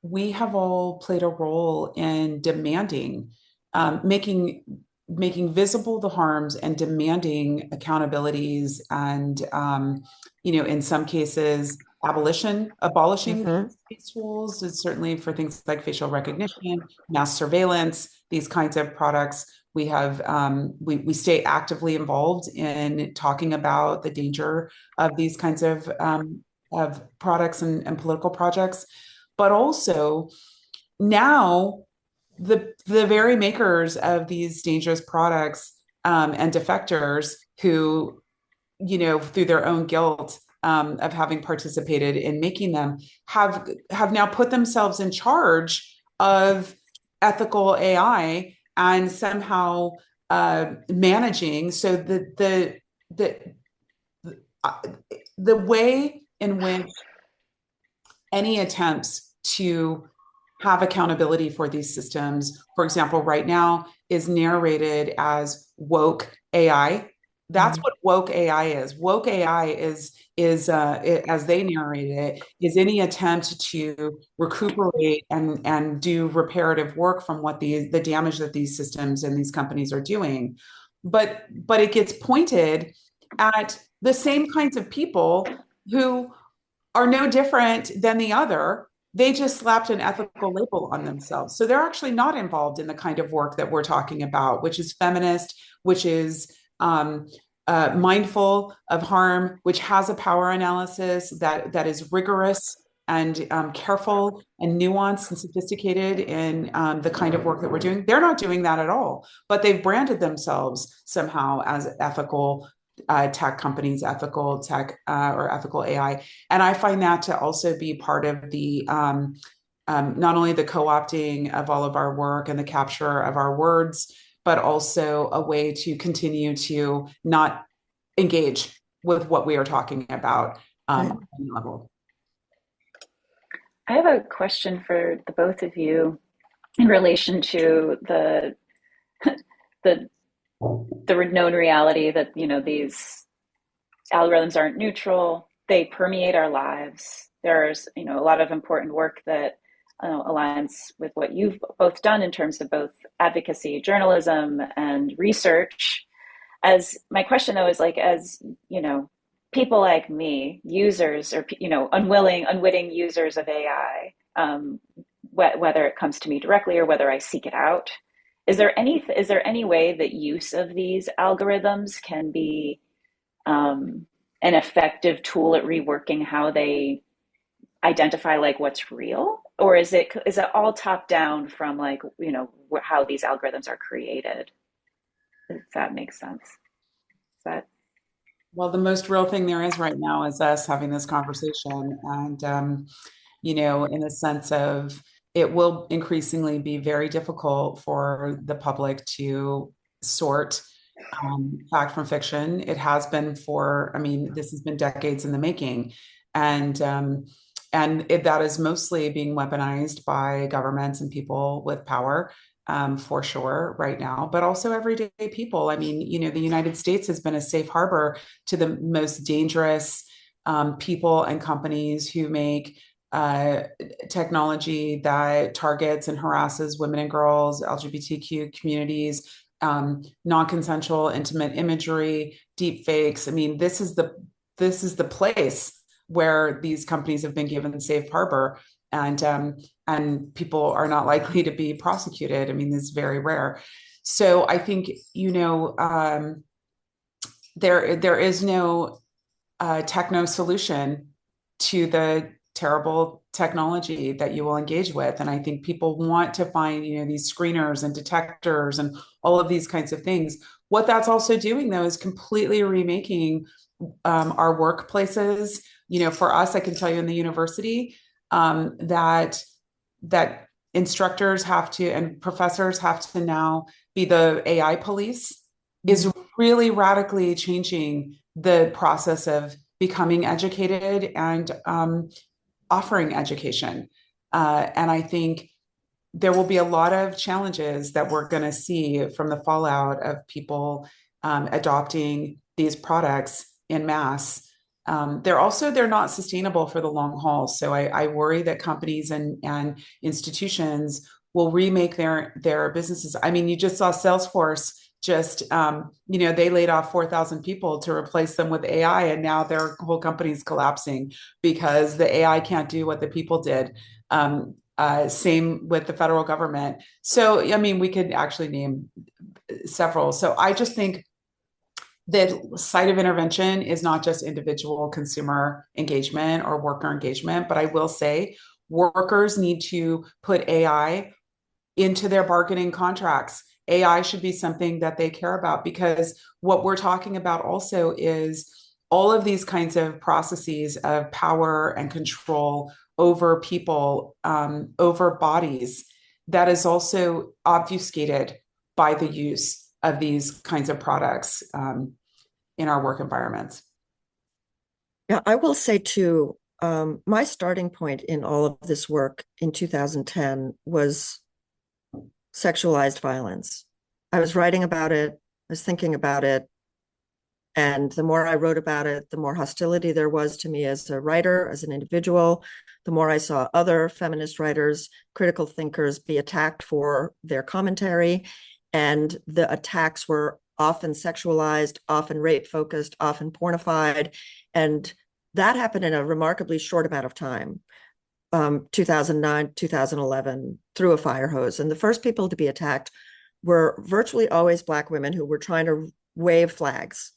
D: we have all played a role in demanding, making visible the harms and demanding accountabilities and, in some cases, abolishing these tools, and certainly for things like facial recognition, mass surveillance, these kinds of products. We have we stay actively involved in talking about the danger of these kinds of products and political projects, but also now the very makers of these dangerous products and defectors who, through their own guilt of having participated in making them, have now put themselves in charge of ethical AI and somehow managing so that the way in which any attempts to have accountability for these systems, for example, right now is narrated as woke AI. That's what woke AI is. Woke AI is as they narrate it, is any attempt to recuperate and do reparative work from what the damage that these systems and these companies are doing. But it gets pointed at the same kinds of people who are no different than the other. They just slapped an ethical label on themselves. So they're actually not involved in the kind of work that we're talking about, which is feminist, which is mindful of harm, which has a power analysis that is rigorous and careful and nuanced and sophisticated in the kind of work that we're doing. They're not doing that at all, but they've branded themselves somehow as ethical tech companies, ethical tech or ethical AI. And I find that to also be part of the not only the co-opting of all of our work and the capture of our words, but also a way to continue to not engage with what we are talking about on any level.
B: I have a question for the both of you in relation to the known reality that, you know, these algorithms aren't neutral. They permeate our lives. There's, you know, a lot of important work that aligns with what you've both done in terms of both advocacy, journalism, and research. As my question though is like, as you know, people like me, users or, you know, unwitting users of AI, whether it comes to me directly or whether I seek it out, is there any way that use of these algorithms can be an effective tool at reworking how they identify like what's real? Or is it all top down from like, you know, how these algorithms are created? If that makes sense.
D: Well, the most real thing there is right now is us having this conversation. And, you know, in the sense of it will increasingly be very difficult for the public to sort fact from fiction. It has been this has been decades in the making. And that is mostly being weaponized by governments and people with power. For sure right now, but also everyday people. I mean, you know, the United States has been a safe harbor to the most dangerous people and companies who make technology that targets and harasses women and girls, LGBTQ communities, non-consensual intimate imagery, deep fakes. I mean, this is the place where these companies have been given safe harbor. And people are not likely to be prosecuted. I mean, this is very rare. So I think, you know, there is no techno solution to the terrible technology that you will engage with. And I think people want to find, you know, these screeners and detectors and all of these kinds of things. What that's also doing, though, is completely remaking our workplaces. You know, for us, I can tell you in the university, that instructors have to and professors have to now be the AI police is really radically changing the process of becoming educated and offering education. And I think there will be a lot of challenges that we're going to see from the fallout of people adopting these products in mass. They're not sustainable for the long haul. So I worry that companies and institutions will remake their businesses. I mean, you just saw Salesforce just, you know, they laid off 4,000 people to replace them with AI, and now their whole company's collapsing because the AI can't do what the people did. Same with the federal government. So, I mean, we could actually name several. So I just think the site of intervention is not just individual consumer engagement or worker engagement, but I will say workers need to put AI into their bargaining contracts. AI should be something that they care about, because what we're talking about also is all of these kinds of processes of power and control over people, over bodies, that is also obfuscated by the use of these kinds of products in our work environments.
C: Yeah, I will say too, my starting point in all of this work in 2010 was sexualized violence. I was writing about it, I was thinking about it, and the more I wrote about it, the more hostility there was to me as a writer, as an individual. The more I saw other feminist writers, critical thinkers be attacked for their commentary. And the attacks were often sexualized, often rape focused, often pornified. And that happened in a remarkably short amount of time, 2009, 2011, through a fire hose. And the first people to be attacked were virtually always Black women who were trying to wave flags,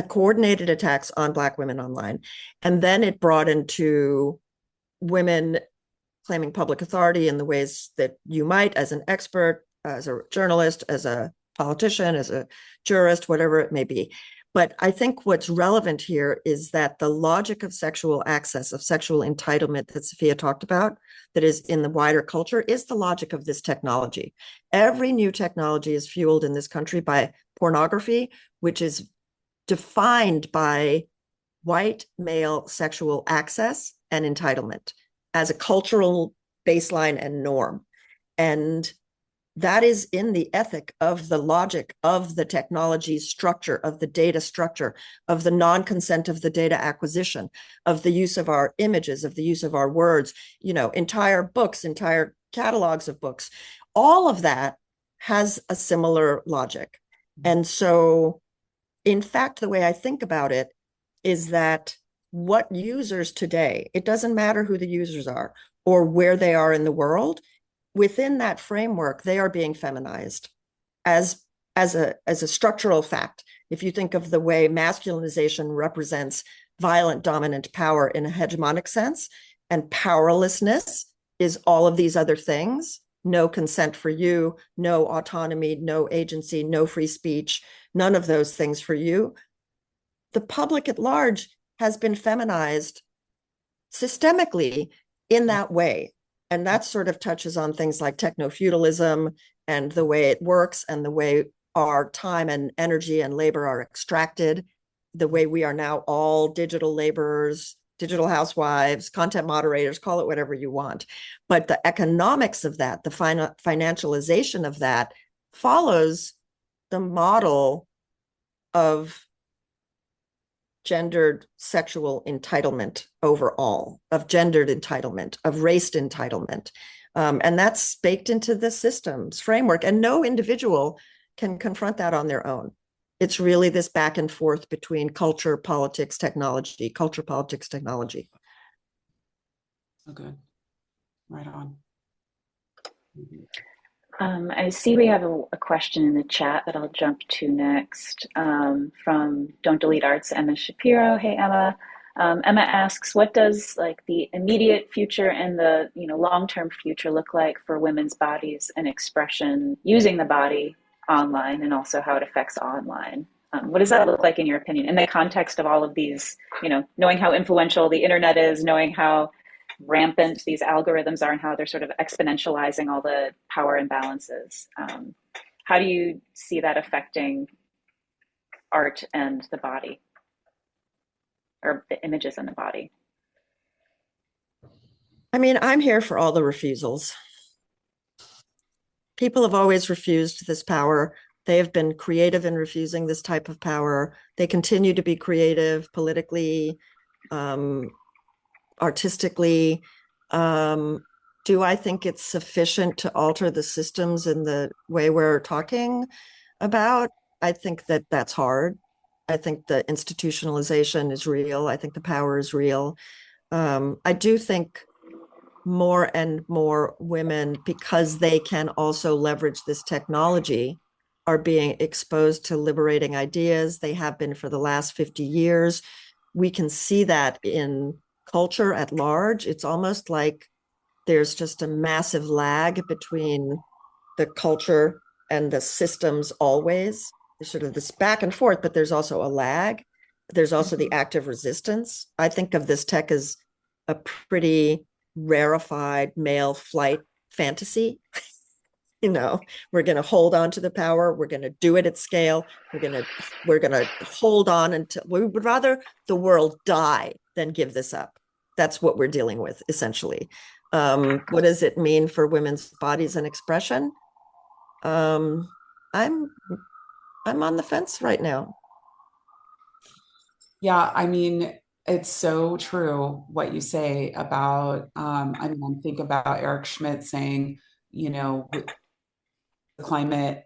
C: coordinated attacks on Black women online. And then it brought into women claiming public authority in the ways that you might, as an expert, as a journalist, as a politician, as a jurist, whatever it may be. But I think what's relevant here is that the logic of sexual access, of sexual entitlement that Safiya talked about, that is in the wider culture, is the logic of this technology. Every new technology is fueled in this country by pornography, which is defined by white male sexual access and entitlement as a cultural baseline and norm. And that is in the ethic of the logic of the technology structure, of the data structure, of the non-consent of the data acquisition, of the use of our images, of the use of our words, entire books, entire catalogs of books. All of that has a similar logic. And so, in fact, the way I think about it is that what users today, it doesn't matter who the users are or where they are in the world, within that framework, they are being feminized as a structural fact. If you think of the way masculinization represents violent dominant power in a hegemonic sense, and powerlessness is all of these other things, no consent for you, no autonomy, no agency, no free speech, none of those things for you. The public at large has been feminized systemically in that way. And that sort of touches on things like techno-feudalism and the way it works and the way our time and energy and labor are extracted, the way we are now all digital laborers, digital housewives, content moderators, call it whatever you want. But the economics of that, the financialization of that follows the model of gendered sexual entitlement overall, of gendered entitlement, of race entitlement. And that's baked into the system's framework. And no individual can confront that on their own. It's really this back and forth between culture, politics, technology, culture, politics, technology.
D: So good. Right on.
E: I see we have a question in the chat that I'll jump to next from Don't Delete Arts, Emma Shapiro. Hey, Emma. Emma asks, what does the immediate future and the long-term future look like for women's bodies and expression using the body online, and also how it affects online? What does that look like in your opinion, in the context of all of these, knowing how influential the internet is, knowing how rampant these algorithms are and how they're sort of exponentializing all the power imbalances? How do you see that affecting art and the body, or the images in the body?
C: I mean, I'm here for all the refusals. People have always refused this power. They have been creative in refusing this type of power. They continue to be creative politically, artistically. Do I think it's sufficient to alter the systems in the way we're talking about? I think that that's hard. I think the institutionalization is real. I think the power is real. I do think more and more women, because they can also leverage this technology, are being exposed to liberating ideas. They have been for the last 50 years. We can see that in culture at large. It's almost like there's just a massive lag between the culture and the systems always. There's sort of this back and forth, but there's also a lag. There's also the active resistance. I think of this tech as a pretty rarefied male flight fantasy. We're going to hold on to the power. We're going to do it at scale. We're going to hold on until we would rather the world die than give this up. that's what we're dealing with, essentially. What does it mean for women's bodies and expression? I'm on the fence right now.
D: Yeah, I mean, it's so true what you say about, I mean, I think about Eric Schmidt saying, with the climate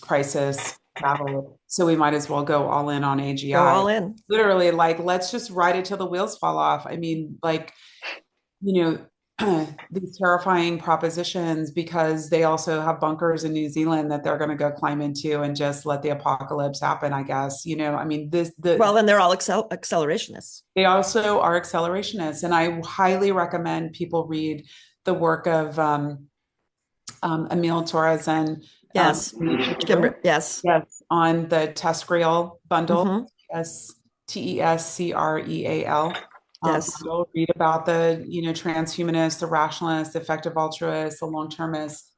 D: crisis battle, so we might as well go all in on
C: Go
D: AGI.
C: all in.
D: Literally, like, let's just ride it till the wheels fall off. I mean, like, you these terrifying propositions because they also have bunkers in New Zealand that they're going to go climb into and just let the apocalypse happen, I guess. I mean,
C: Well, then they're all accelerationists.
D: they also are accelerationists. And I highly recommend people read the work of Emil Torres and
C: Yes. Yes.
D: Yes, on the TESCREAL bundle,
C: Mhm.
D: TESCREAL.
C: Yes.
D: Bundle. Read about the, transhumanists, the rationalists, the effective altruists, the long-termists,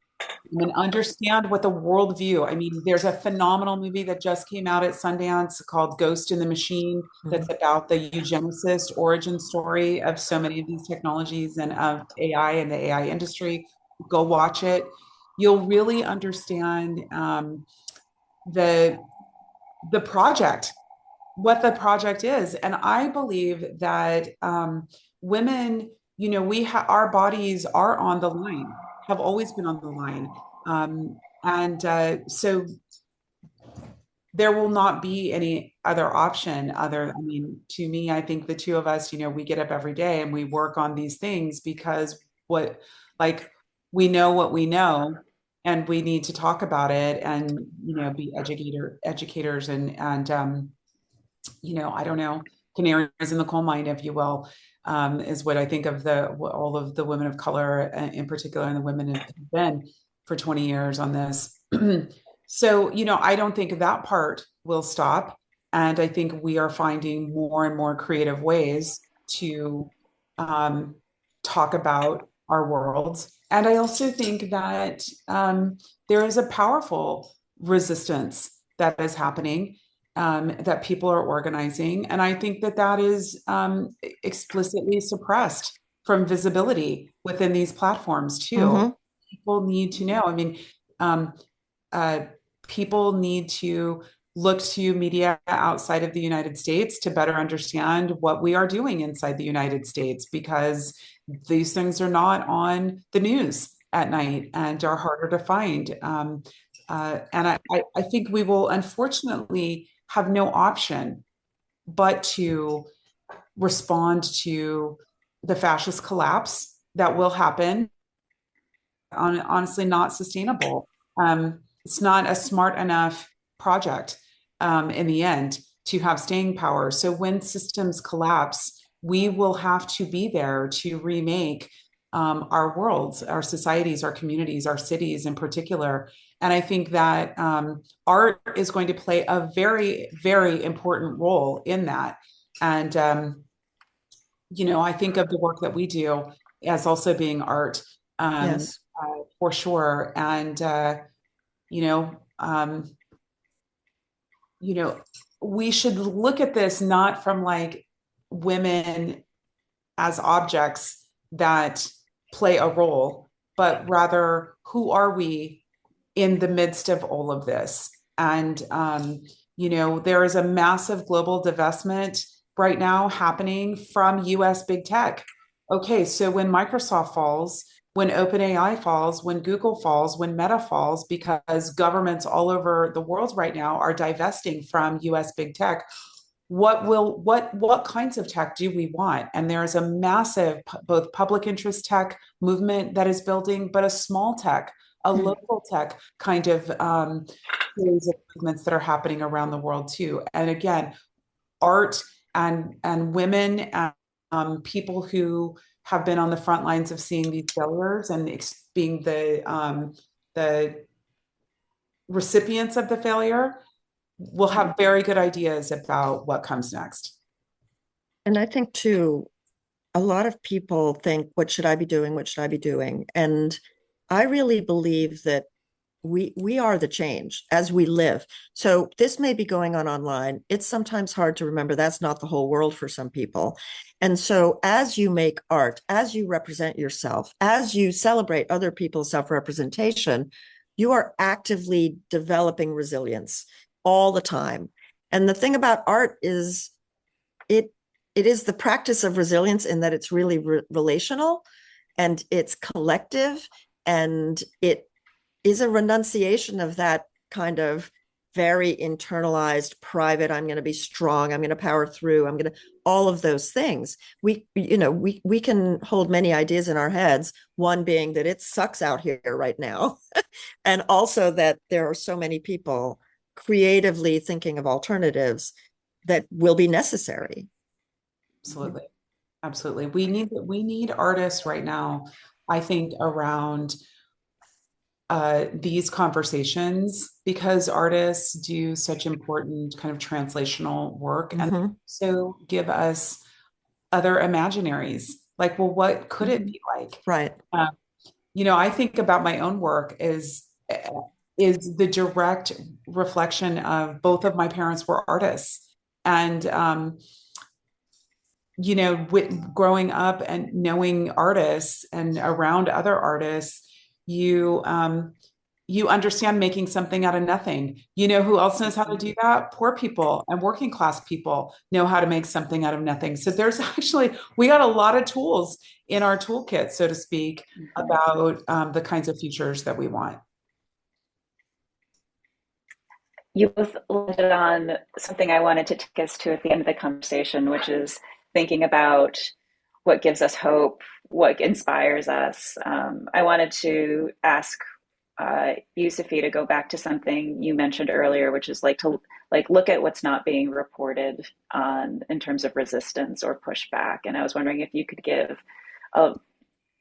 D: and understand what the worldview. I mean, there's a phenomenal movie that just came out at Sundance called Ghost in the Machine that's about the eugenicist origin story of so many of these technologies and of AI and the AI industry. Go watch it. You'll really understand the project, what the project is. And I believe that women, our bodies are on the line, have always been on the line. So there will not be any other option I mean, to me, I think the two of us, we get up every day and we work on these things because we know what we know, and we need to talk about it and, be educators and I don't know, canaries in the coal mine, if you will, is what I think of all of the women of color in particular, and the women have been for 20 years on this. So, I don't think that part will stop. And I think we are finding more and more creative ways to talk about our worlds. And I also think that there is a powerful resistance that is happening, that people are organizing. And I think that is explicitly suppressed from visibility within these platforms too.
C: Mhm.
D: People need to know. I mean, people need to look to media outside of the United States to better understand what we are doing inside the United States, because these things are not on the news at night and are harder to find. And I think we will unfortunately have no option but to respond to the fascist collapse that will happen. Honestly, not sustainable. It's not a smart enough project in the end to have staying power. So when systems collapse, we will have to be there to remake our worlds, our societies, our communities, our cities in particular. And I think that art is going to play a very, very important role in that. And, I think of the work that we do as also being art,
C: Yes.
D: for sure. And, you know, um, we should look at this not from like women as objects that play a role, but rather who are we in the midst of all of this? And, there is a massive global divestment right now happening from US big tech. Okay, so when Microsoft falls, when OpenAI falls, when Google falls, when Meta falls, because governments all over the world right now are divesting from US big tech, what kinds of tech do we want? And there's a massive both public interest tech movement that is building, but a small tech, a local tech kind of series of movements that are happening around the world too. And again, art and women and people who have been on the front lines of seeing these failures and being the recipients of the failure will have very good ideas about what comes next.
C: And I think too, a lot of people think, what should I be doing? What should I be doing? And I really believe that we are the change as we live. So this may be going on online. It's sometimes hard to remember that's not the whole world for some people. And so as you make art, as you represent yourself, as you celebrate other people's self-representation, you are actively developing resilience all the time. And the thing about art is it is the practice of resilience in that it's really relational and it's collective, and it is a renunciation of that kind of very internalized private, I'm going to be strong, I'm going to power through, I'm going to, all of those things. We can hold many ideas in our heads, one being that it sucks out here right now, and also that there are so many people creatively thinking of alternatives that will be necessary.
D: Absolutely. Absolutely. We need artists right now, I think, around these conversations, because artists do such important kind of translational work and so give us other imaginaries. Like, well, what could it be like?
C: Right.
D: I think about my own work is the direct reflection of both of my parents were artists. And growing up and knowing artists and around other artists, you understand making something out of nothing. You know who else knows how to do that? Poor people and working class people know how to make something out of nothing. So we got a lot of tools in our toolkit, so to speak, about the kinds of futures that we want.
E: You both landed on something I wanted to take us to at the end of the conversation, which is thinking about what gives us hope, what inspires us. I wanted to ask you, Safiya, to go back to something you mentioned earlier, which is to look at what's not being reported on in terms of resistance or pushback. And I was wondering if you could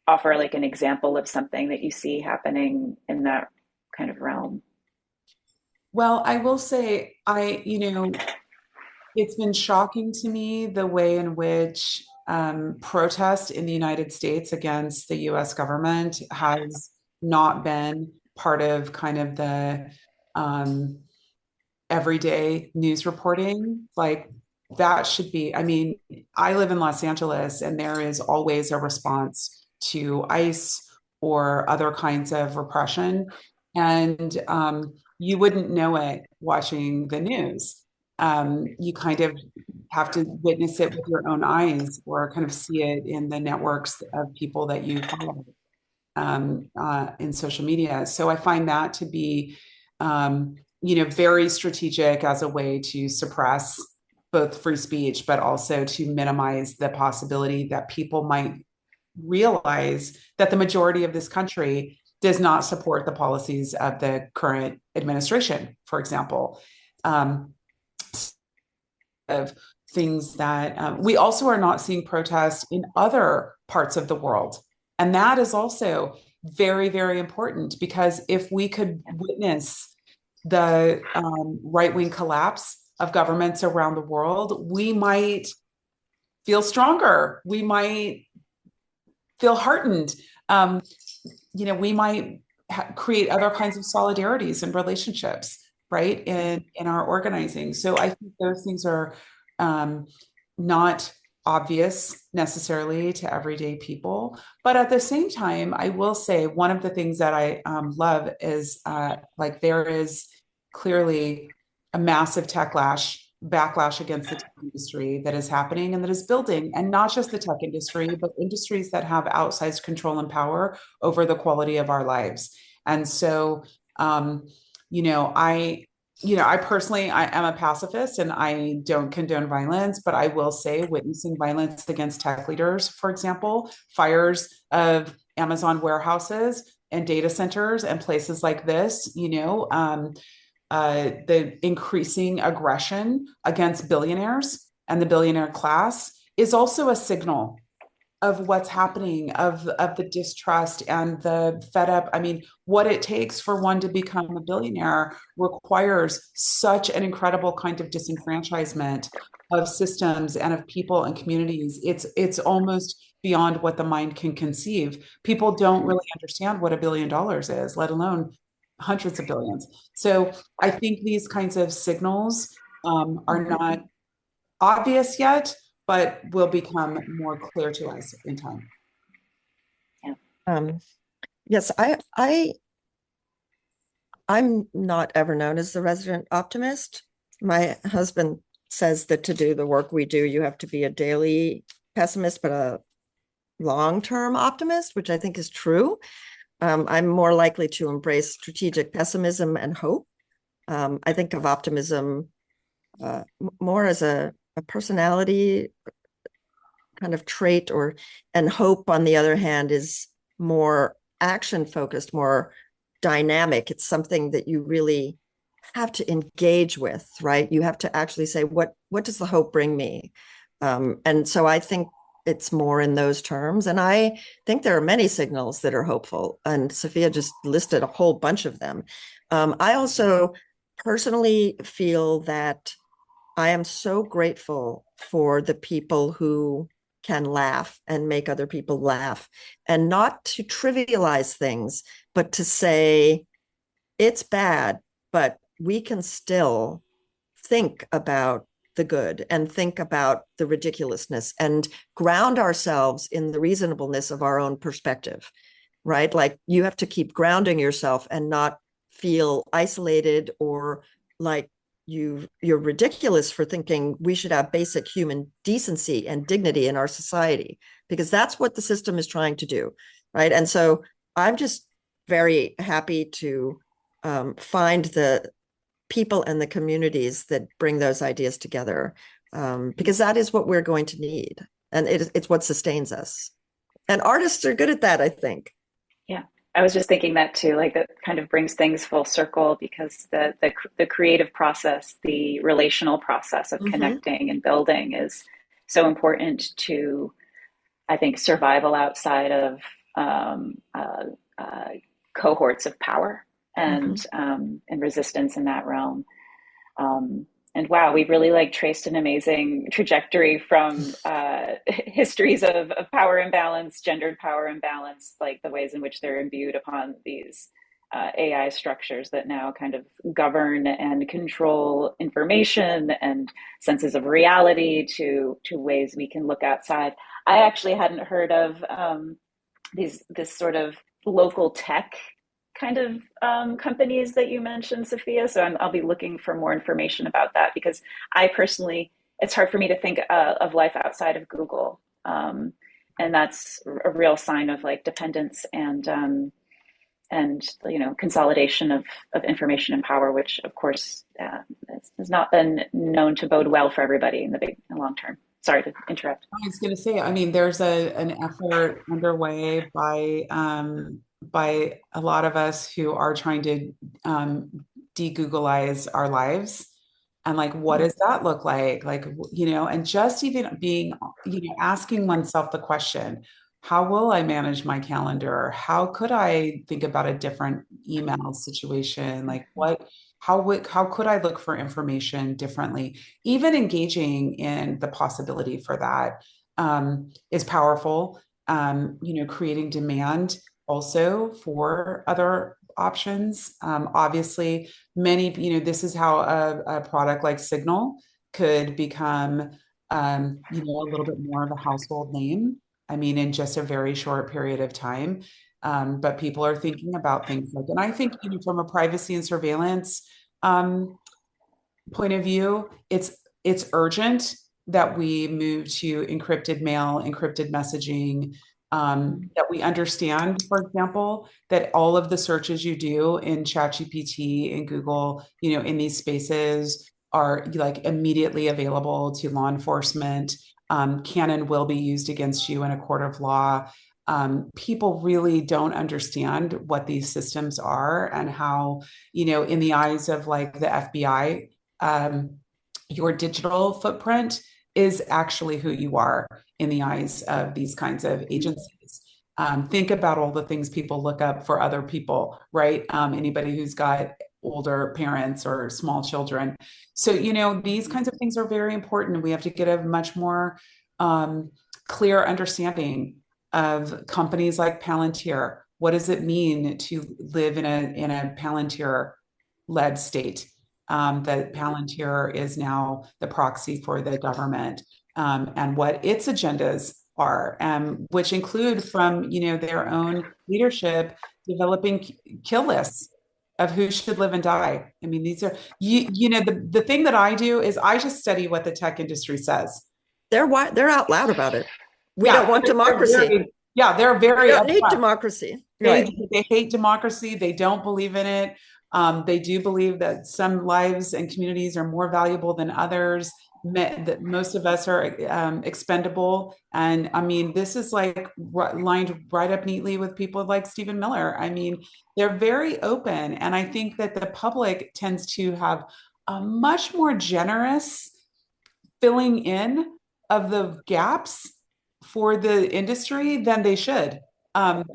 E: offer an example of something that you see happening in that kind of realm.
D: Well, I will say, it's been shocking to me the way in which protest in the United States against the US government has not been part of kind of the everyday news reporting. Like, that should be, I live in Los Angeles, and there is always a response to ICE or other kinds of repression. And you wouldn't know it watching the news. You kind of have to witness it with your own eyes, or kind of see it in the networks of people that you follow in social media. So I find that to be, very strategic as a way to suppress both free speech, but also to minimize the possibility that people might realize that the majority of this country does not support the policies of the current administration, for example. Of things that we also are not seeing protests in other parts of the world. And that is also very, very important, because if we could witness the right-wing collapse of governments around the world, we might feel stronger. We might feel heartened. We might create other kinds of solidarities and relationships, right, in our organizing. So I think those things are not obvious necessarily to everyday people. But at the same time, I will say one of the things that I love is there is clearly a massive backlash against the tech industry that is happening and that is building, and not just the tech industry, but industries that have outsized control and power over the quality of our lives. And so, I personally, I am a pacifist and I don't condone violence, but I will say witnessing violence against tech leaders, for example, fires of Amazon warehouses and data centers and places like this, the increasing aggression against billionaires and the billionaire class is also a signal of what's happening, of the distrust and the fed up. What it takes for one to become a billionaire requires such an incredible kind of disenfranchisement of systems and of people and communities. It's almost beyond what the mind can conceive. People don't really understand what $1 billion is, let alone hundreds of billions. So I think these kinds of signals are not obvious yet, but will become more clear to us in time.
C: Yes, I'm not ever known as the resident optimist. My husband says that to do the work we do, you have to be a daily pessimist, but a long-term optimist, which I think is true. I'm more likely to embrace strategic pessimism and hope. I think of optimism more as a personality kind of trait, and hope, on the other hand, is more action focused, more dynamic. It's something that you really have to engage with, right? You have to actually say, what does the hope bring me? And so I think it's more in those terms. And I think there are many signals that are hopeful. And Safiya just listed a whole bunch of them. I also personally feel that I am so grateful for the people who can laugh and make other people laugh, and not to trivialize things, but to say it's bad, but we can still think about the good and think about the ridiculousness and ground ourselves in the reasonableness of our own perspective, right? Like, you have to keep grounding yourself and not feel isolated or like you're ridiculous for thinking we should have basic human decency and dignity in our society, because that's what the system is trying to do, right? And so I'm just very happy to find the people and the communities that bring those ideas together, because that is what we're going to need, and it's what sustains us. And artists are good at that, I think.
E: Yeah, I was just thinking that too. Like, that kind of brings things full circle, because the creative process, the relational process of connecting and building is so important to, I think, survival outside of cohorts of power and resistance in that realm. And wow, we've really like traced an amazing trajectory from histories of power imbalance, gendered power imbalance, like the ways in which they're imbued upon these AI structures that now kind of govern and control information and senses of reality, to ways we can look outside. I actually hadn't heard of this sort of local tech kind of companies that you mentioned, Safiya. So I'll be looking for more information about that, because I personally, it's hard for me to think of life outside of Google. And that's a real sign of like dependence and consolidation of information and power, which of course has not been known to bode well for everybody in the big and long term. Sorry to interrupt.
D: I was going to say, I mean, there's an effort underway by a lot of us who are trying to de-Googleize our lives. And like, what does that look like? Like, and just even being, asking oneself the question, how will I manage my calendar? How could I think about a different email situation? Like, how could I look for information differently? Even engaging in the possibility for that is powerful. Creating demand also for other options. Obviously, many, this is how a product like Signal could become, a little bit more of a household name. I mean, in just a very short period of time. But people are thinking about things like, and I think, from a privacy and surveillance point of view, it's urgent that we move to encrypted mail, encrypted messaging, that we understand, for example, that all of the searches you do in ChatGPT and Google, in these spaces are like immediately available to law enforcement, can and will be used against you in a court of law. People really don't understand what these systems are and how, in the eyes of like the FBI, your digital footprint is actually who you are in the eyes of these kinds of agencies. Think about all the things people look up for other people, right? Anybody who's got older parents or small children. So, these kinds of things are very important. We have to get a much more clear understanding of companies like Palantir, What does it mean to live in a Palantir-led state? That Palantir is now the proxy for the government, and what its agendas are, which include from their own leadership developing kill lists of who should live and die. I mean, these are the thing that I do is I just study what the tech industry says.
C: They're out loud about it. We don't want democracy.
D: They're very.
C: We don't need democracy.
D: They hate democracy. They don't believe in it. They do believe that some lives and communities are more valuable than others, that most of us are expendable. And I mean, this is like lined right up neatly with people like Stephen Miller. I mean, they're very open. And I think that the public tends to have a much more generous filling in of the gaps for the industry than they should.
C: And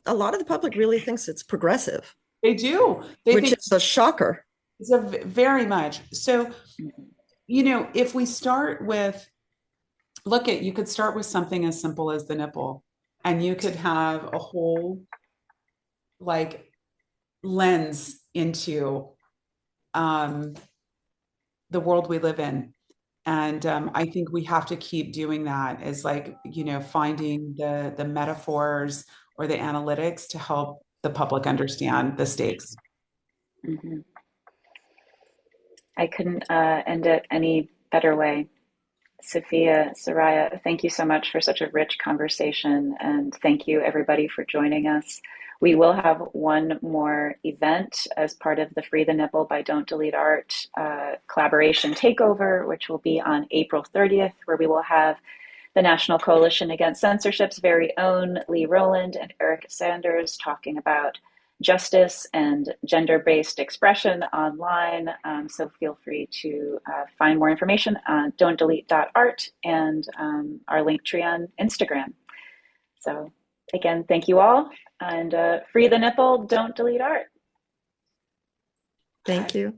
C: a lot of the public really thinks it's progressive.
D: They do.
C: Which is a shocker.
D: It's very much. So, if we start with, you could start with something as simple as the nipple, and you could have a whole lens into the world we live in. And I think we have to keep doing that, is finding the metaphors or the analytics to help the public understand the stakes.
E: Mm-hmm. I couldn't end it any better way. Safiya, Soraya, thank you so much for such a rich conversation, and thank you everybody for joining us. We will have one more event as part of the Free the Nipple by Don't Delete Art collaboration takeover, which will be on April 30th, where we will have the National Coalition Against Censorship's very own Lee Rowland and Eric Sanders talking about justice and gender-based expression online. So feel free to find more information on don'tdelete.art and our link tree on Instagram. So again, thank you all, and free the nipple, don't delete art.
C: Thank you.